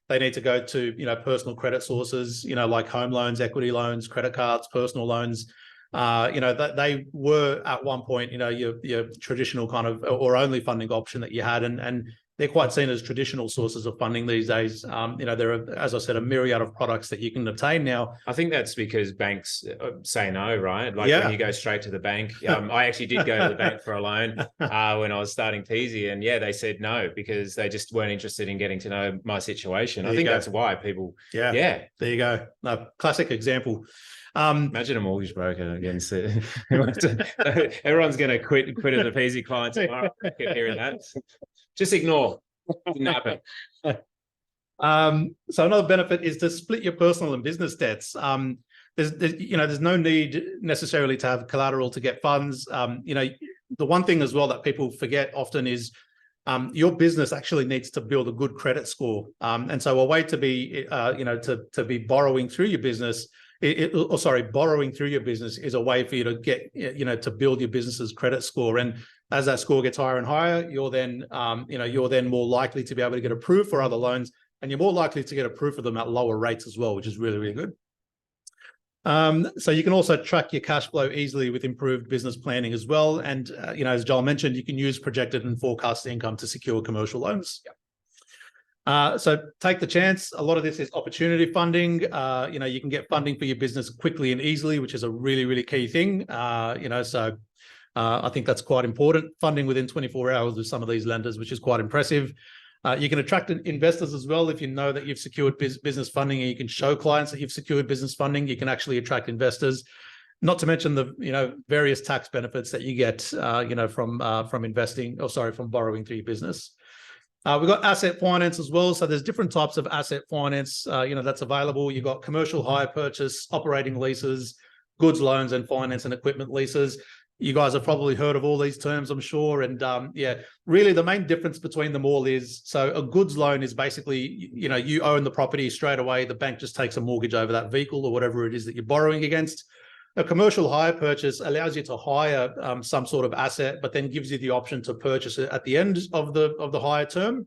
they need to go to personal credit sources, like home loans, equity loans, credit cards, personal loans. That they were at one point, your traditional kind of or only funding option that you had, and they're quite seen as traditional sources of funding these days. There are, as I said, a myriad of products that you can obtain now. I think that's because banks say no, right? Like when you go straight to the bank. I actually did go to the bank for a loan when I was starting Peasy, and they said no because they just weren't interested in getting to know my situation. I think that's why people. There you go. No, classic example. Imagine a mortgage broker against it. Everyone's going to quit as a Peasy client tomorrow. I keep hearing that. Just ignore. Didn't happen. So another benefit is to split your personal and business debts. There's no need necessarily to have collateral to get funds. The one thing as well that people forget often is your business actually needs to build a good credit score. And so a way to be, to be borrowing through your business. Borrowing through your business is a way for you to get, to build your business's credit score. And as that score gets higher and higher, you're then more likely to be able to get approved for other loans, and you're more likely to get approved for them at lower rates as well, which is really, really good. So you can also track your cash flow easily with improved business planning as well. And, as Joel mentioned, you can use projected and forecast income to secure commercial loans. So take the chance. A lot of this is opportunity funding. You can get funding for your business quickly and easily, which is a really, really key thing. I think that's quite important. Funding within 24 hours with some of these lenders, which is quite impressive. You can attract investors as well. If you know that you've secured business funding and you can show clients that you've secured business funding, you can actually attract investors. Not to mention the various tax benefits that you get from borrowing through your business. We've got asset finance as well. So there's different types of asset finance, that's available. You've got commercial hire purchase, operating leases, goods loans, and finance and equipment leases. You guys have probably heard of all these terms, I'm sure. And really the main difference between them all is, so a goods loan is basically, you own the property straight away. The bank just takes a mortgage over that vehicle or whatever it is that you're borrowing against. A commercial hire purchase allows you to hire some sort of asset, but then gives you the option to purchase it at the end of the hire term.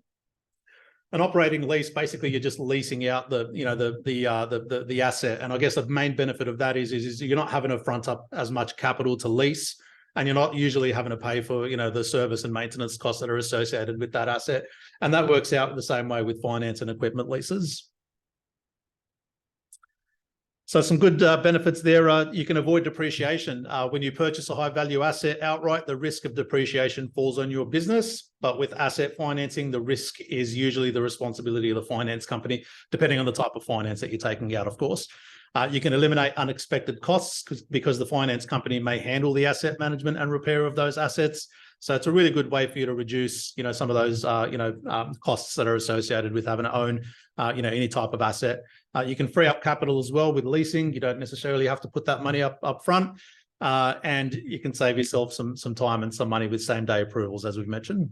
An operating lease, basically, you're just leasing out the asset. And I guess the main benefit of that is you're not having to front up as much capital to lease, and you're not usually having to pay for the service and maintenance costs that are associated with that asset. And that works out the same way with finance and equipment leases. So some good benefits there. You can avoid depreciation. When you purchase a high value asset outright, the risk of depreciation falls on your business. But with asset financing, the risk is usually the responsibility of the finance company, depending on the type of finance that you're taking out, of course. You can eliminate unexpected costs because the finance company may handle the asset management and repair of those assets. So it's a really good way for you to reduce, some of those, costs that are associated with having to own, any type of asset. You can free up capital as well with leasing. You don't necessarily have to put that money up front, and you can save yourself some time and some money with same-day approvals, as we've mentioned.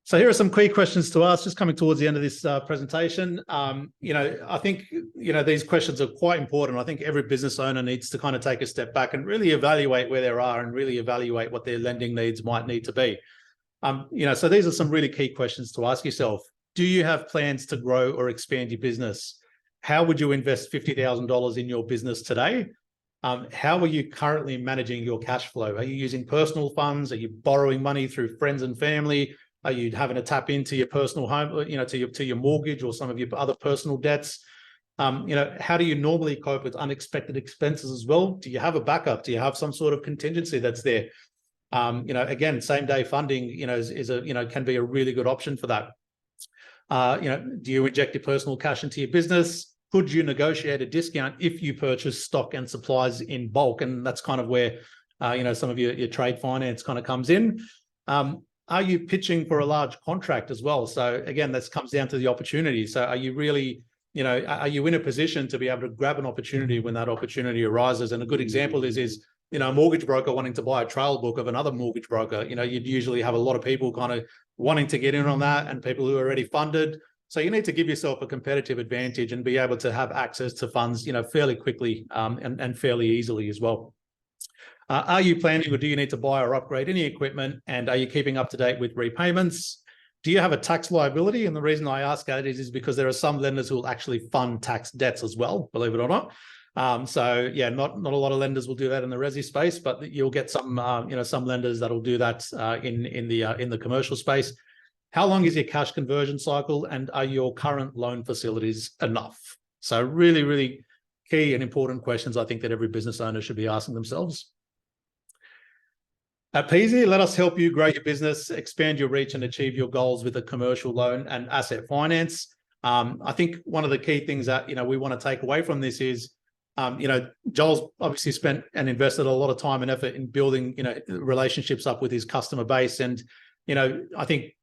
So here are some key questions to ask, just coming towards the end of this presentation. I think, these questions are quite important. I think every business owner needs to kind of take a step back and really evaluate where they are and really evaluate what their lending needs might need to be. So these are some really key questions to ask yourself. Do you have plans to grow or expand your business? How would you invest $50,000 in your business today? How are you currently managing your cash flow? Are you using personal funds? Are you borrowing money through friends and family? Are you having to tap into your personal home, to your mortgage or some of your other personal debts? How do you normally cope with unexpected expenses as well? Do you have a backup? Do you have some sort of contingency that's there? Again, same day funding, can be a really good option for that. Do you inject your personal cash into your business? Could you negotiate a discount if you purchase stock and supplies in bulk? And that's kind of where, some of your trade finance kind of comes in. Are you pitching for a large contract as well? So again, this comes down to the opportunity. So are you really, are you in a position to be able to grab an opportunity when that opportunity arises? And a good example is a mortgage broker wanting to buy a trail book of another mortgage broker. You'd usually have a lot of people kind of wanting to get in on that and people who are already funded. So you need to give yourself a competitive advantage and be able to have access to funds, fairly quickly and fairly easily as well. Are you planning or do you need to buy or upgrade any equipment? And are you keeping up to date with repayments? Do you have a tax liability? And the reason I ask that is because there are some lenders who will actually fund tax debts as well, believe it or not. So yeah, not a lot of lenders will do that in the resi space, but you'll get some some lenders that'll do that in the commercial space. How long is your cash conversion cycle, and are your current loan facilities enough? So really, really key and important questions I think that every business owner should be asking themselves. At Peasy, let us help you grow your business, expand your reach, and achieve your goals with a commercial loan and asset finance. I think one of the key things that we want to take away from this is, Joel's obviously spent and invested a lot of time and effort in building relationships up with his customer base, and I think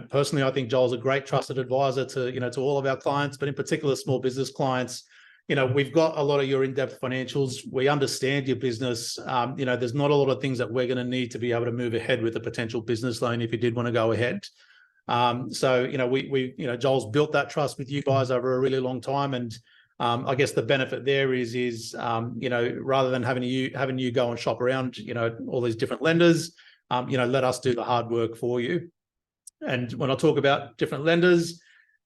personally, I think Joel's a great trusted advisor to all of our clients, but in particular small business clients. We've got a lot of your in-depth financials. We understand your business. There's not a lot of things that we're going to need to be able to move ahead with a potential business loan if you did want to go ahead. So Joel's built that trust with you guys over a really long time, and I guess the benefit there is rather than having you go and shop around all these different lenders, let us do the hard work for you. And when I talk about different lenders,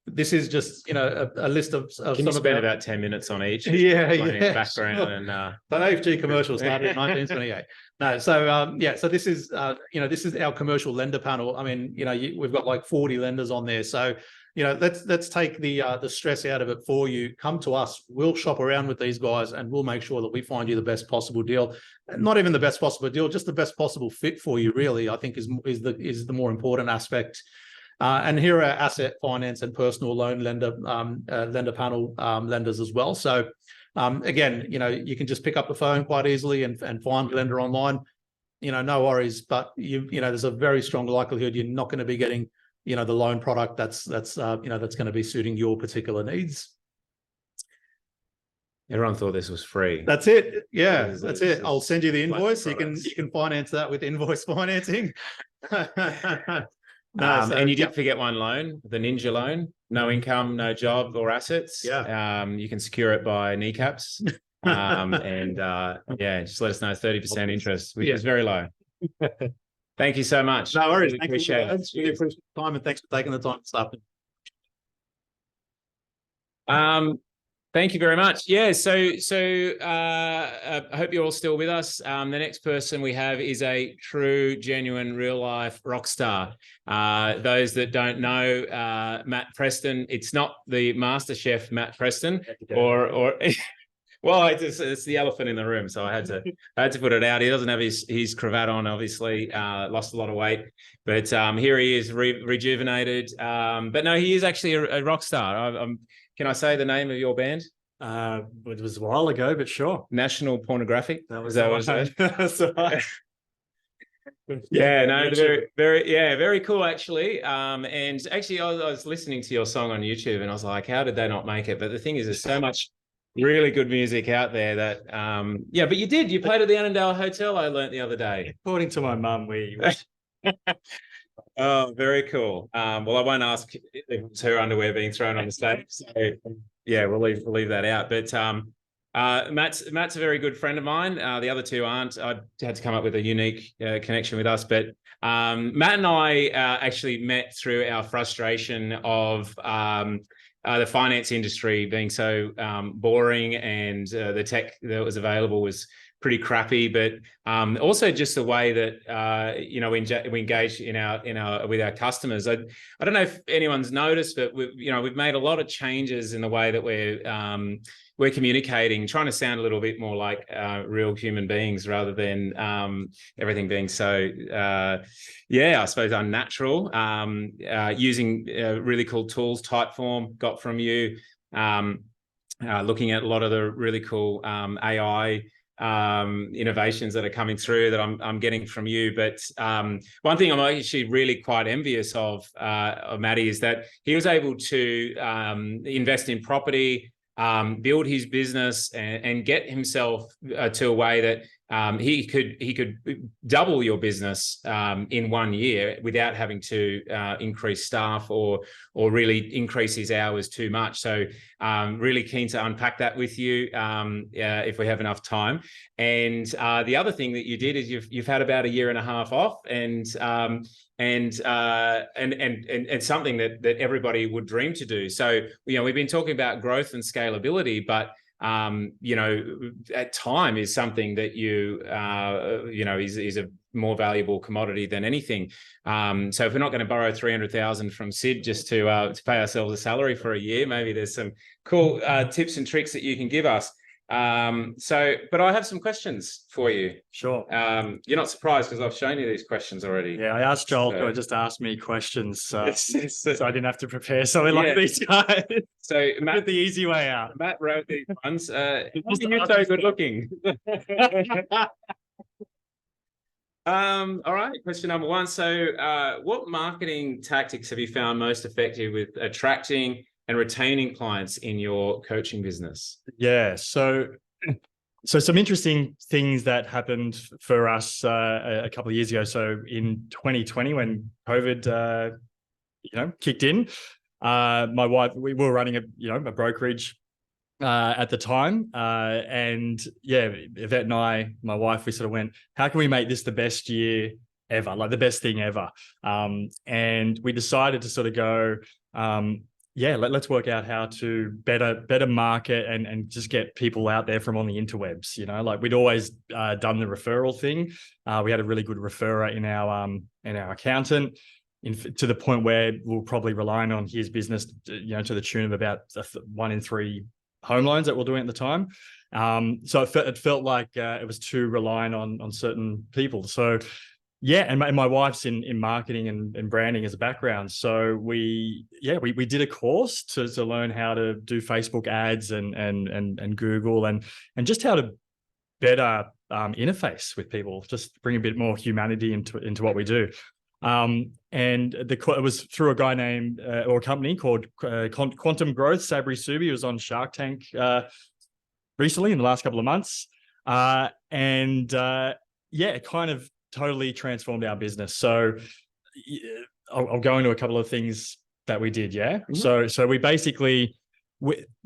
this is just a list of Can you spend about 10 minutes on each? Yeah. Background sure. and the AFG commercial started in 1928. No, so so this is this is our commercial lender panel. I mean, we've got like 40 lenders on there. So let's take the stress out of it for you. Come to us. We'll shop around with these guys, and we'll make sure that we find you the best possible deal. Not even the best possible deal, just the best possible fit for you. Really, I think is the more important aspect. And here are our asset finance and personal loan lender panel lenders as well. So again, you can just pick up the phone quite easily and find a lender online. No worries, but there's a very strong likelihood you're not going to be getting the loan product that's going to be suiting your particular needs. everyone thought this was free. That's it. Yeah, that's it. I'll send you the invoice. You can finance that with invoice financing. And you did forget one loan, the Ninja loan. No income, no job or assets. Yeah. You can secure it by kneecaps. And just let us know 30% interest, which is very low. Thank you so much. No worries. Really appreciate it. Really appreciate the time, and thanks for taking the time to stop. Thank you very much. Yeah, so I hope you're all still with us. The next person we have is a true, genuine, real-life rock star. Those that don't know Matt Preston, it's not the Master Chef Matt Preston, or well, it's the elephant in the room, so I had to put it out. He doesn't have his cravat on, obviously. Lost a lot of weight, but here he is, rejuvenated. But no, he is actually a rock star. Can I say the name of your band? It was a while ago, but sure. National Pornographic. That was That's right. Yeah, no, very cool actually. And actually, I was listening to your song on YouTube, and I was like, how did they not make it? But the thing is, there's so much really good music out there that, but you played at the Annandale Hotel, I learnt the other day. According to my mum, we. Oh, very cool. Well, I won't ask if it's her underwear being thrown on the stage. So, yeah, we'll leave that out. But Matt's a very good friend of mine. The other two aren't. I had to come up with a unique connection with us. But Matt and I actually met through our frustration of the finance industry being so boring, and the tech that was available was pretty crappy, but also just the way that we engage with our customers. I don't know if anyone's noticed, but we've made a lot of changes in the way that we're communicating, trying to sound a little bit more like real human beings rather than everything being so I suppose unnatural. Using really cool tools, Typeform got from you. Looking at a lot of the really cool AI innovations that are coming through that I'm getting from you. But one thing I'm actually really quite envious of Matty is that he was able to invest in property, build his business, and get himself to a way that he could double your business in 1 year without having to increase staff or really increase his hours too much. So really keen to unpack that with you if we have enough time. And the other thing that you did is you've had about 1.5 years off, and something that everybody would dream to do. So we've been talking about growth and scalability, but at time is something that is a more valuable commodity than anything. So if we're not going to borrow 300,000 from Sid just to pay ourselves a salary for a year, maybe there's some cool tips and tricks that you can give us. But I have some questions for you. Sure. You're not surprised because I've shown you these questions already. Yeah, I asked Joel to just ask me questions, so I didn't have to prepare something like these guys. So Matt, Get the easy way out. Matt wrote these ones. You're so good looking. All right, question number one. So what marketing tactics have you found most effective with attracting and retaining clients in your coaching business? Yeah, so some interesting things that happened for us a couple of years ago. So in 2020, when COVID, kicked in, my wife, we were running a brokerage at the time, and Yvette and I, my wife, we sort of went, how can we make this the best year ever, like the best thing ever? And we decided to sort of go, let's work out how to better market and just get people out there from on the interwebs. Like we'd always done the referral thing. We had a really good referrer in our accountant, to the point where we're probably relying on his business, to the tune of about 1 in 3 home loans that we're doing at the time. So it felt like it was too reliant on certain people. So and my wife's in marketing and branding as a background. So we did a course to learn how to do Facebook ads and Google and just how to better interface with people, just bring a bit more humanity into what we do. And it was through a guy named or a company called Quantum Growth. Sabri Subi was on Shark Tank recently in the last couple of months, it kind of totally transformed our business. So I'll go into a couple of things that we did. Yeah. Mm-hmm. So we basically,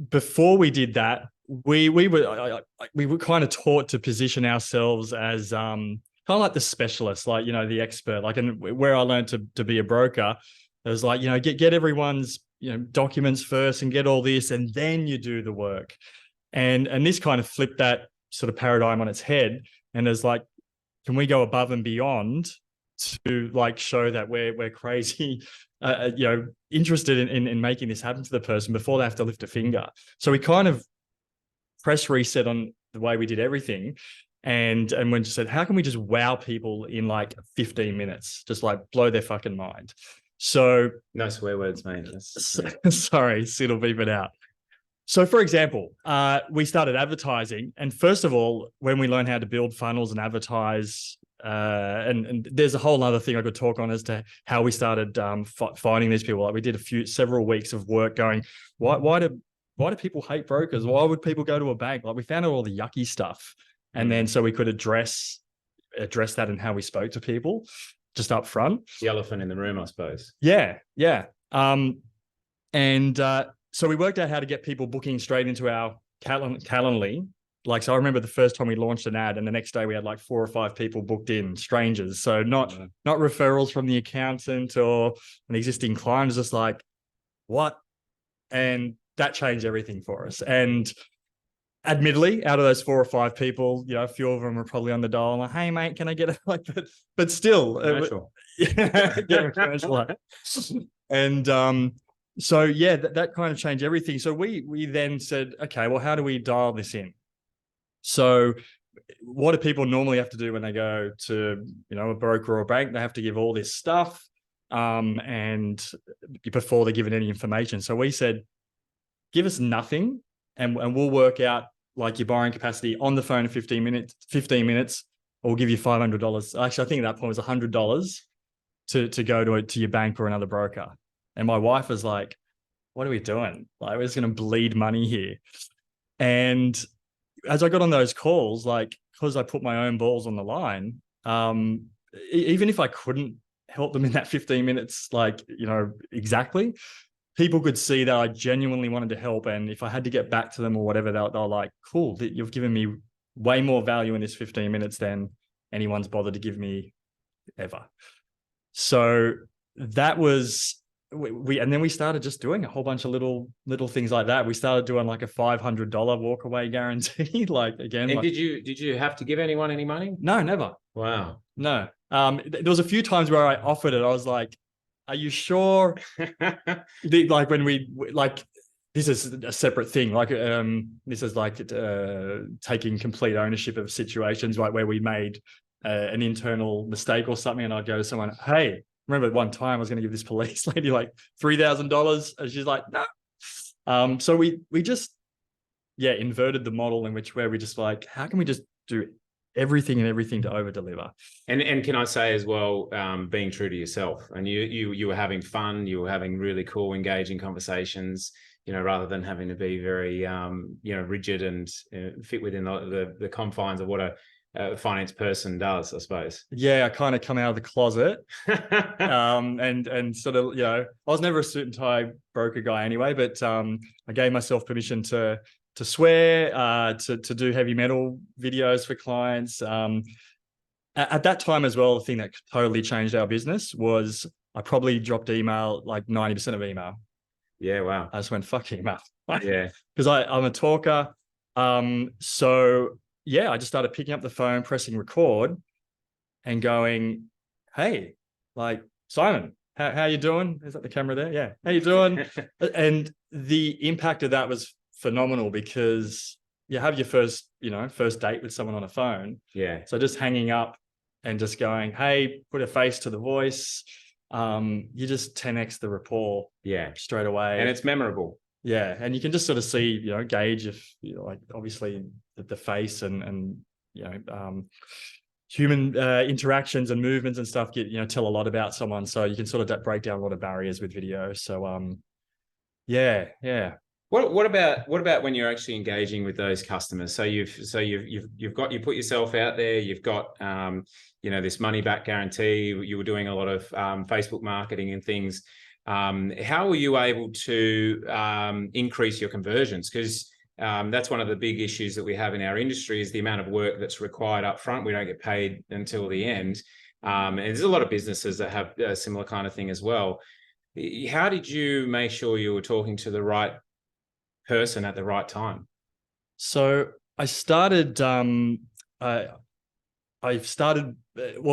before we did that, we were kind of taught to position ourselves as kind of like the specialist, like, the expert, like, and where I learned to be a broker, it was like, get everyone's, documents first and get all this, and then you do the work. And this kind of flipped that sort of paradigm on its head. And there's like, can we go above and beyond to like show that we're crazy, interested in making this happen to the person before they have to lift a finger? So we kind of press reset on the way we did everything. And when you said, how can we just wow people in like 15 minutes, just like blow their fucking mind? So no swear words, mate. Sorry, Sid will beep it out. So for example, we started advertising. And first of all, when we learned how to build funnels and advertise, and there's a whole other thing I could talk on as to how we started finding these people. Like we did several weeks of work going, why do people hate brokers? Why would people go to a bank? Like we found out all the yucky stuff. And then so we could address that in how we spoke to people just up front. The elephant in the room, I suppose. Yeah. So we worked out how to get people booking straight into our Calendly. Like, so I remember the first time we launched an ad and the next day we had like 4 or 5 people booked in, strangers. So not referrals from the accountant or an existing client. It's just like, what? And that changed everything for us. And admittedly, out of those 4 or 5 people, a few of them are probably on the dial. I'm like, hey, mate, can I get it? But still, Commercial. yeah, commercial. And so yeah, that kind of changed everything. So we then said, okay, well, how do we dial this in? So what do people normally have to do when they go to, a broker or a bank? They have to give all this stuff, and before they're given any information. So we said, give us nothing, and we'll work out like your borrowing capacity on the phone in 15 minutes, or we'll give you $500. Actually, I think at that point was $100 to go to your bank or another broker. And my wife was like, what are we doing? Like, we're just going to bleed money here. And as I got on those calls, like, because I put my own balls on the line, even if I couldn't help them in that 15 minutes, like, exactly, people could see that I genuinely wanted to help. And if I had to get back to them or whatever, they're like, cool, you've given me way more value in this 15 minutes than anyone's bothered to give me ever. So that was, and then we started just doing a whole bunch of little things like that. We started doing like a $500 walkaway guarantee. Like, again, And did you have to give anyone any money? No, never. Wow. No. There was a few times where I offered it. I was like, are you sure? Like, when this is a separate thing. Like, this is like taking complete ownership of situations, like where we made an internal mistake or something. And I'd go to someone, hey, remember one time I was going to give this police lady like $3,000, and she's like, no. So we just, inverted the model in where we just like, how can we just do everything to over deliver? And can I say as well, being true to yourself, and you were having fun, you were having really cool, engaging conversations, rather than having to be very, rigid and fit within the confines of what a finance person does, I suppose. Yeah, I kind of come out of the closet, and sort of, I was never a suit and tie broker guy anyway, but I gave myself permission to swear, to do heavy metal videos for clients. At that time as well, the thing that totally changed our business was I probably dropped email like 90% of email. Yeah, wow. I just went, fuck email. Yeah. Because I'm a talker. So yeah, I just started picking up the phone, pressing record, and going, hey, like, Simon, how you doing? Is that the camera there? Yeah. How you doing? And the impact of that was phenomenal, because you have your first date with someone on a phone. Yeah. So just hanging up and just going, hey, put a face to the voice. You just 10x the rapport. Yeah. Straight away. And it's memorable. Yeah. And you can just sort of see, gauge if, like, obviously the face and human interactions and movements and stuff tell a lot about someone. So you can sort of break down a lot of barriers with video. So yeah. What about when you're actually engaging with those customers? So you put yourself out there. You've got this money back guarantee. You were doing a lot of Facebook marketing and things. How were you able to increase your conversions? Because that's one of the big issues that we have in our industry, is the amount of work that's required up front. We don't get paid until the end. And there's a lot of businesses that have a similar kind of thing as well. How did you make sure you were talking to the right person at the right time? So I started, well,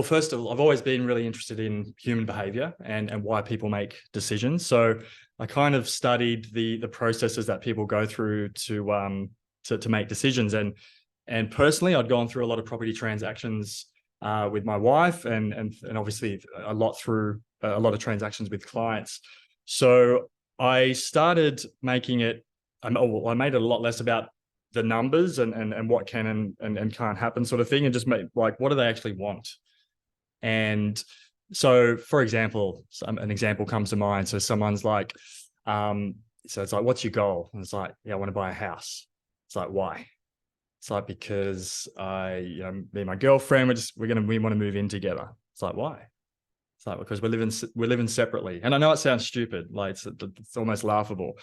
first of all, I've always been really interested in human behavior and why people make decisions. So I kind of studied the processes that people go through to make decisions. And personally, I'd gone through a lot of property transactions with my wife, and obviously a lot of transactions with clients. So I started making it, I made it a lot less about the numbers and what can and can't happen sort of thing, and just make, like, what do they actually want? And so, for example, an example comes to mind. So someone's like, so it's like, what's your goal? And it's like, yeah, I want to buy a house. It's like, why? It's like, because me and my girlfriend, we want to move in together. It's like, why? It's like, because we're living separately. And I know it sounds stupid, like it's almost laughable.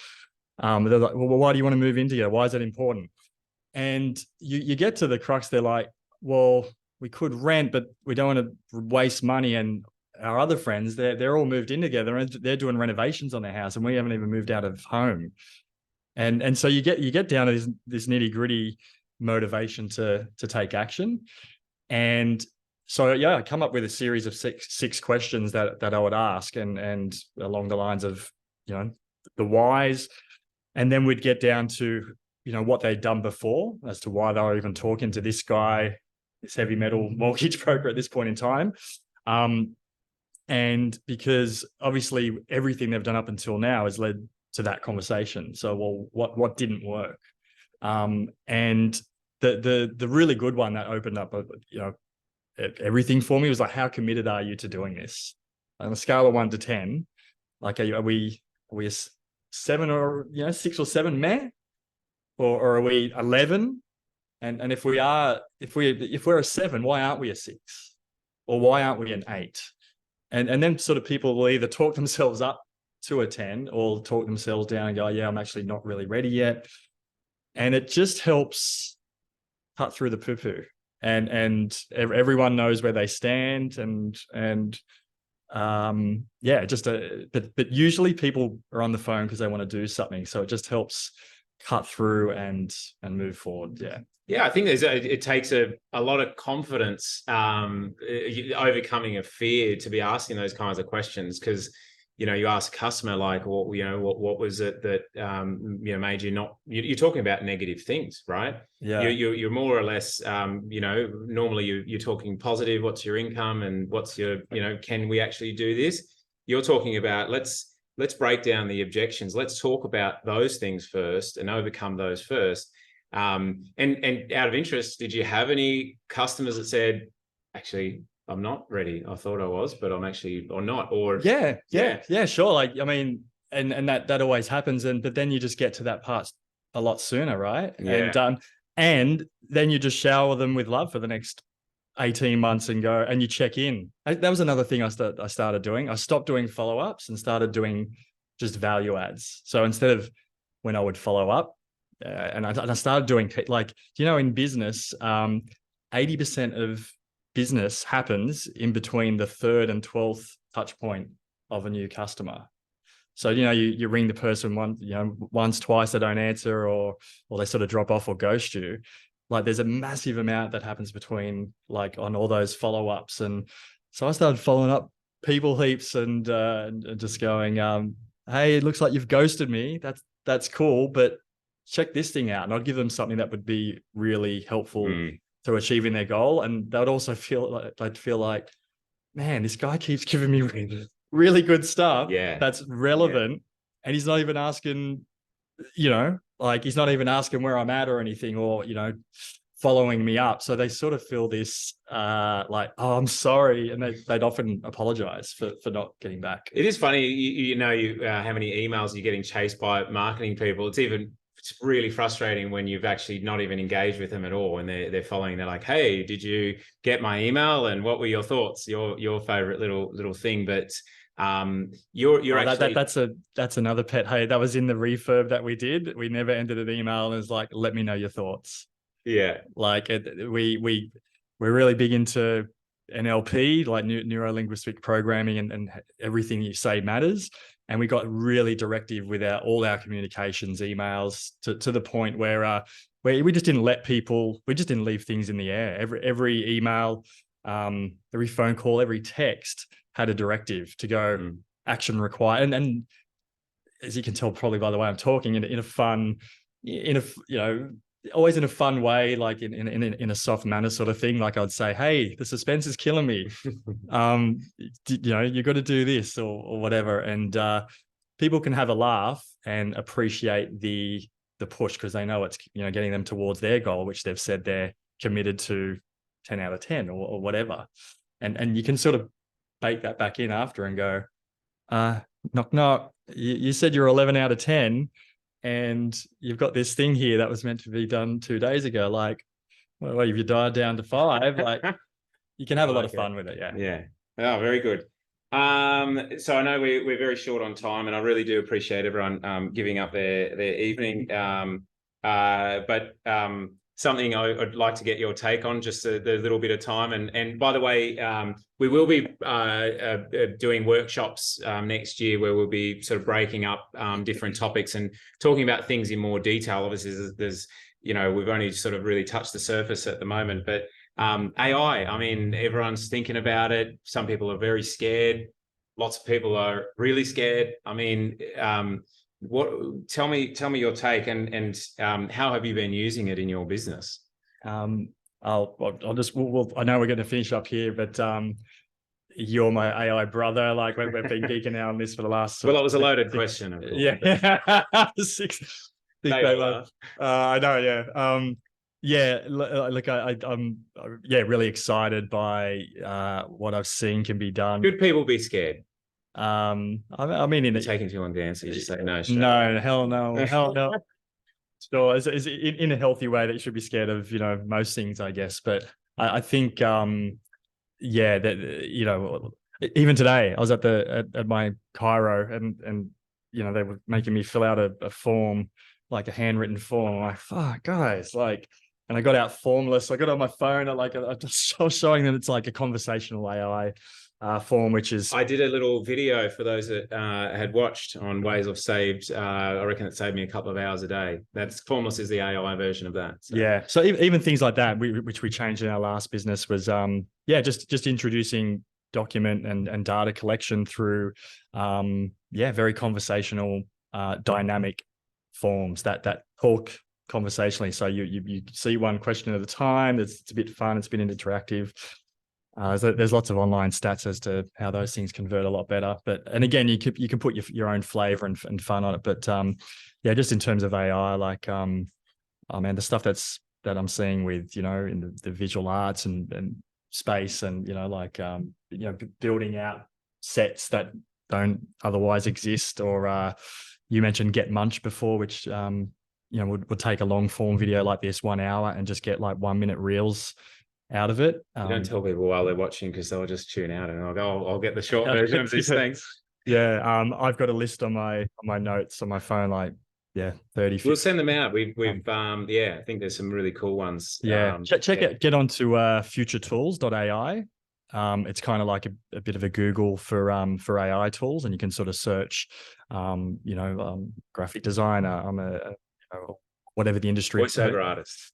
But they're like, well, why do you want to move in together? Why is that important? And you get to the crux. They're like, well, we could rent, but we don't want to waste money. And our other friends, they're all moved in together and they're doing renovations on their house, and we haven't even moved out of home. And so you get down to this nitty gritty motivation to take action. And so, yeah, I come up with a series of six questions that I would ask, and along the lines of, the whys, and then we'd get down to, what they'd done before as to why they were even talking to this guy, this heavy metal mortgage broker at this point in time. And because obviously everything they've done up until now has led to that conversation. So, well, what didn't work? And the really good one that opened up, everything for me was like, how committed are you to doing this? On a scale of 1 to 10, like, are we a 7 or 6 or 7 meh, or are we 11? And if we're a 7, why aren't we a 6, or why aren't we an 8? And then sort of people will either talk themselves up to a 10 or talk themselves down and go, yeah, I'm actually not really ready yet. And it just helps cut through the poo-poo. And everyone knows where they stand, but usually people are on the phone because they want to do something, so it just helps cut through and move forward. Yeah, I think it takes a lot of confidence, overcoming a fear to be asking those kinds of questions, because you ask a customer, like, what was it that made you not? You're talking about negative things, right? Yeah. You're more or less, normally you're talking positive. What's your income, and what's your, can we actually do this? You're talking about let's break down the objections. Let's talk about those things first and overcome those first. And out of interest, did you have any customers that said, actually, I'm not ready, I thought I was, but I'm actually, or not, or yeah, sure. Like, I mean, and that always happens, but then you just get to that part a lot sooner, right? Yeah. And then you just shower them with love for the next 18 months and go, and you check in. That was another thing I started doing. I stopped doing follow-ups and started doing just value adds. So instead of when I would follow up, and I started doing, like, in business, 80% of business happens in between the 3rd and 12th touch point of a new customer. So, you ring the person once, twice, they don't answer, or they sort of drop off or ghost you. Like, there's a massive amount that happens between, like, on all those follow-ups. And so I started following up people heaps and just going, hey, it looks like you've ghosted me. That's cool, but check this thing out. And I'd give them something that would be really helpful to achieving their goal. And they would also feel like, man, this guy keeps giving me really good stuff that's relevant. Yeah. And he's not even asking, he's not even asking where I'm at or anything, or, following me up. So they sort of feel this, like, oh, I'm sorry. And they'd often apologize for not getting back. It is funny, how many emails you're getting chased by marketing people. It's really frustrating when you've actually not even engaged with them at all, and they're following. They're like, "Hey, did you get my email? And what were your thoughts? Your favorite little thing?" But you're actually that's another pet. Hey, that was in the refurb that we did. We never ended an email and it's like, "Let me know your thoughts." Yeah, like we're really big into NLP, like neuro-linguistic programming, and everything you say matters. And we got really directive with all our communications, emails, to the point where we just didn't leave things in the air. Every email, every phone call, every text had a directive to go, action required. And as you can tell probably by the way I'm talking, in a fun, always in a fun way, like in a soft manner sort of thing. Like I'd say, hey, the suspense is killing me. You got to do this or whatever. And people can have a laugh and appreciate the push, because they know it's, getting them towards their goal, which they've said they're committed to 10 out of 10 or whatever. And you can sort of bake that back in after and go, knock, knock. You said you're 11 out of 10. And you've got this thing here that was meant to be done 2 days ago. Like, well, if you dial down to 5, like, you can have a lot of fun with it. Yeah. Oh, very good. So I know we're very short on time, and I really do appreciate everyone giving up their evening. something I'd like to get your take on, just the little bit of time. And by the way, we will be doing workshops next year where we'll be sort of breaking up different topics and talking about things in more detail. Obviously, there's we've only sort of really touched the surface at the moment, but AI, I mean, everyone's thinking about it. Some people are very scared. Lots of people are really scared. I mean, tell me your take, and how have you been using it in your business? I'll just, I know we're going to finish up here, but you're my AI brother. Like we've been geeking out on this for the last. Well, that was a loaded question. Of course, yeah. I know. Yeah. Yeah. Look, I'm really excited by what I've seen can be done. Should people be scared? I mean, in taking too long to answer, you just say no. No, hell no, hell no. So is in a healthy way that you should be scared of, most things, I guess. But I think, that even today I was at my chiro and they were making me fill out a form, like a handwritten form. I'm like, fuck, guys, like, and I got out Formless. I got on my phone, I was showing them it's like a conversational AI form, which is. I did a little video for those that had watched on Ways I've saved. I reckon it saved me a couple of hours a day. That's Formless is the AI version of that. So. Yeah. So even things like that, which we changed in our last business, was just introducing document and data collection through very conversational dynamic forms that talk conversationally. So you see one question at a time. It's a bit fun. It's a bit interactive. So there's lots of online stats as to how those things convert a lot better. And again, you can put your own flavor and fun on it. But just in terms of AI, like the stuff that I'm seeing with in the visual arts and space and building out sets that don't otherwise exist. Or you mentioned Get Munch before, which would take a long form video like this 1 hour and just get like 1 minute reels out of it. You don't tell people while they're watching, because they'll just tune out, and I'll go, I'll get the short version of this. Thanks. Yeah. I've got a list on my notes on my phone, like 30, 50. We'll send them out. We've I think there's some really cool ones. Check it. Get onto futuretools.ai. It's kind of like a bit of a Google for AI tools, and you can sort of search graphic designer. I'm a whatever the industry. Voiceover artist.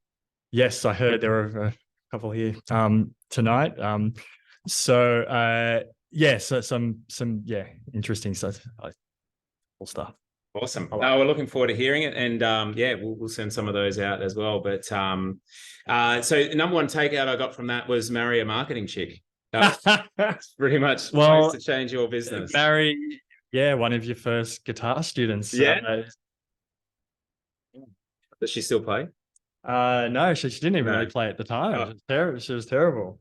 Yes, I heard there are couple here tonight. So some interesting stuff. Cool stuff. Awesome. We're looking forward to hearing it, and we'll send some of those out as well. But so the number one takeout I got from that was marry a marketing chick. That's pretty much supposed to change your business. Marry, one of your first guitar students. Does she still play? No, she didn't even really play at the time. Oh. She was terrible.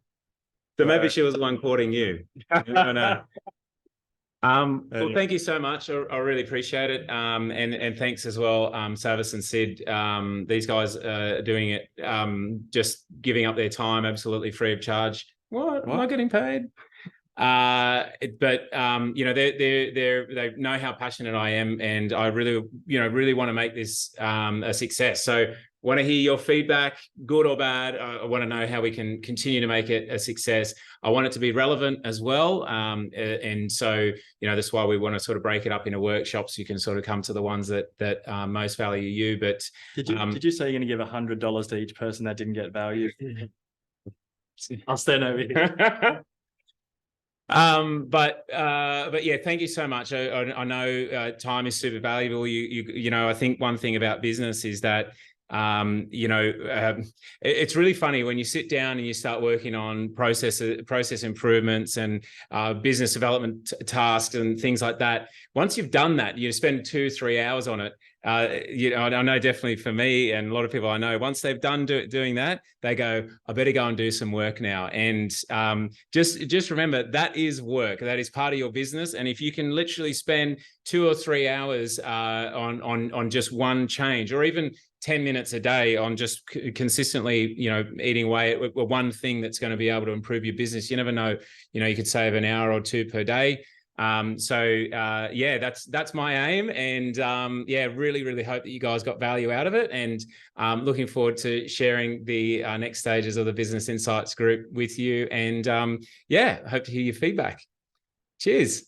So maybe she was the one courting you. I know. Well, thank you so much. I really appreciate it. And thanks as well, Savis and Sid. These guys are doing it, just giving up their time absolutely free of charge. What? Am I getting paid? But they know how passionate I am, and I really want to make this a success. So want to hear your feedback, good or bad. I want to know how we can continue to make it a success. I want it to be relevant as well. And so, that's why we want to sort of break it up into workshops. You can sort of come to the ones that most value you. But did you say you're going to give $100 to each person that didn't get value? I'll stand over here. But thank you so much. I know time is super valuable. I think one thing about business is that it's really funny when you sit down and you start working on process improvements and business development tasks and things like that. Once you've done that, you spend 2-3 hours on it. I know definitely for me and a lot of people I know, once they've done doing that, they go, I better go and do some work now. And just remember, that is work. That is part of your business. And if you can literally spend 2 or 3 hours on just one change, or even 10 minutes a day on just consistently, eating away at one thing that's going to be able to improve your business. You never know, you could save an hour or two per day. Yeah, that's my aim, and yeah, really hope that you guys got value out of it, and looking forward to sharing the next stages of the Business Insights group with you, and yeah, hope to hear your feedback. Cheers.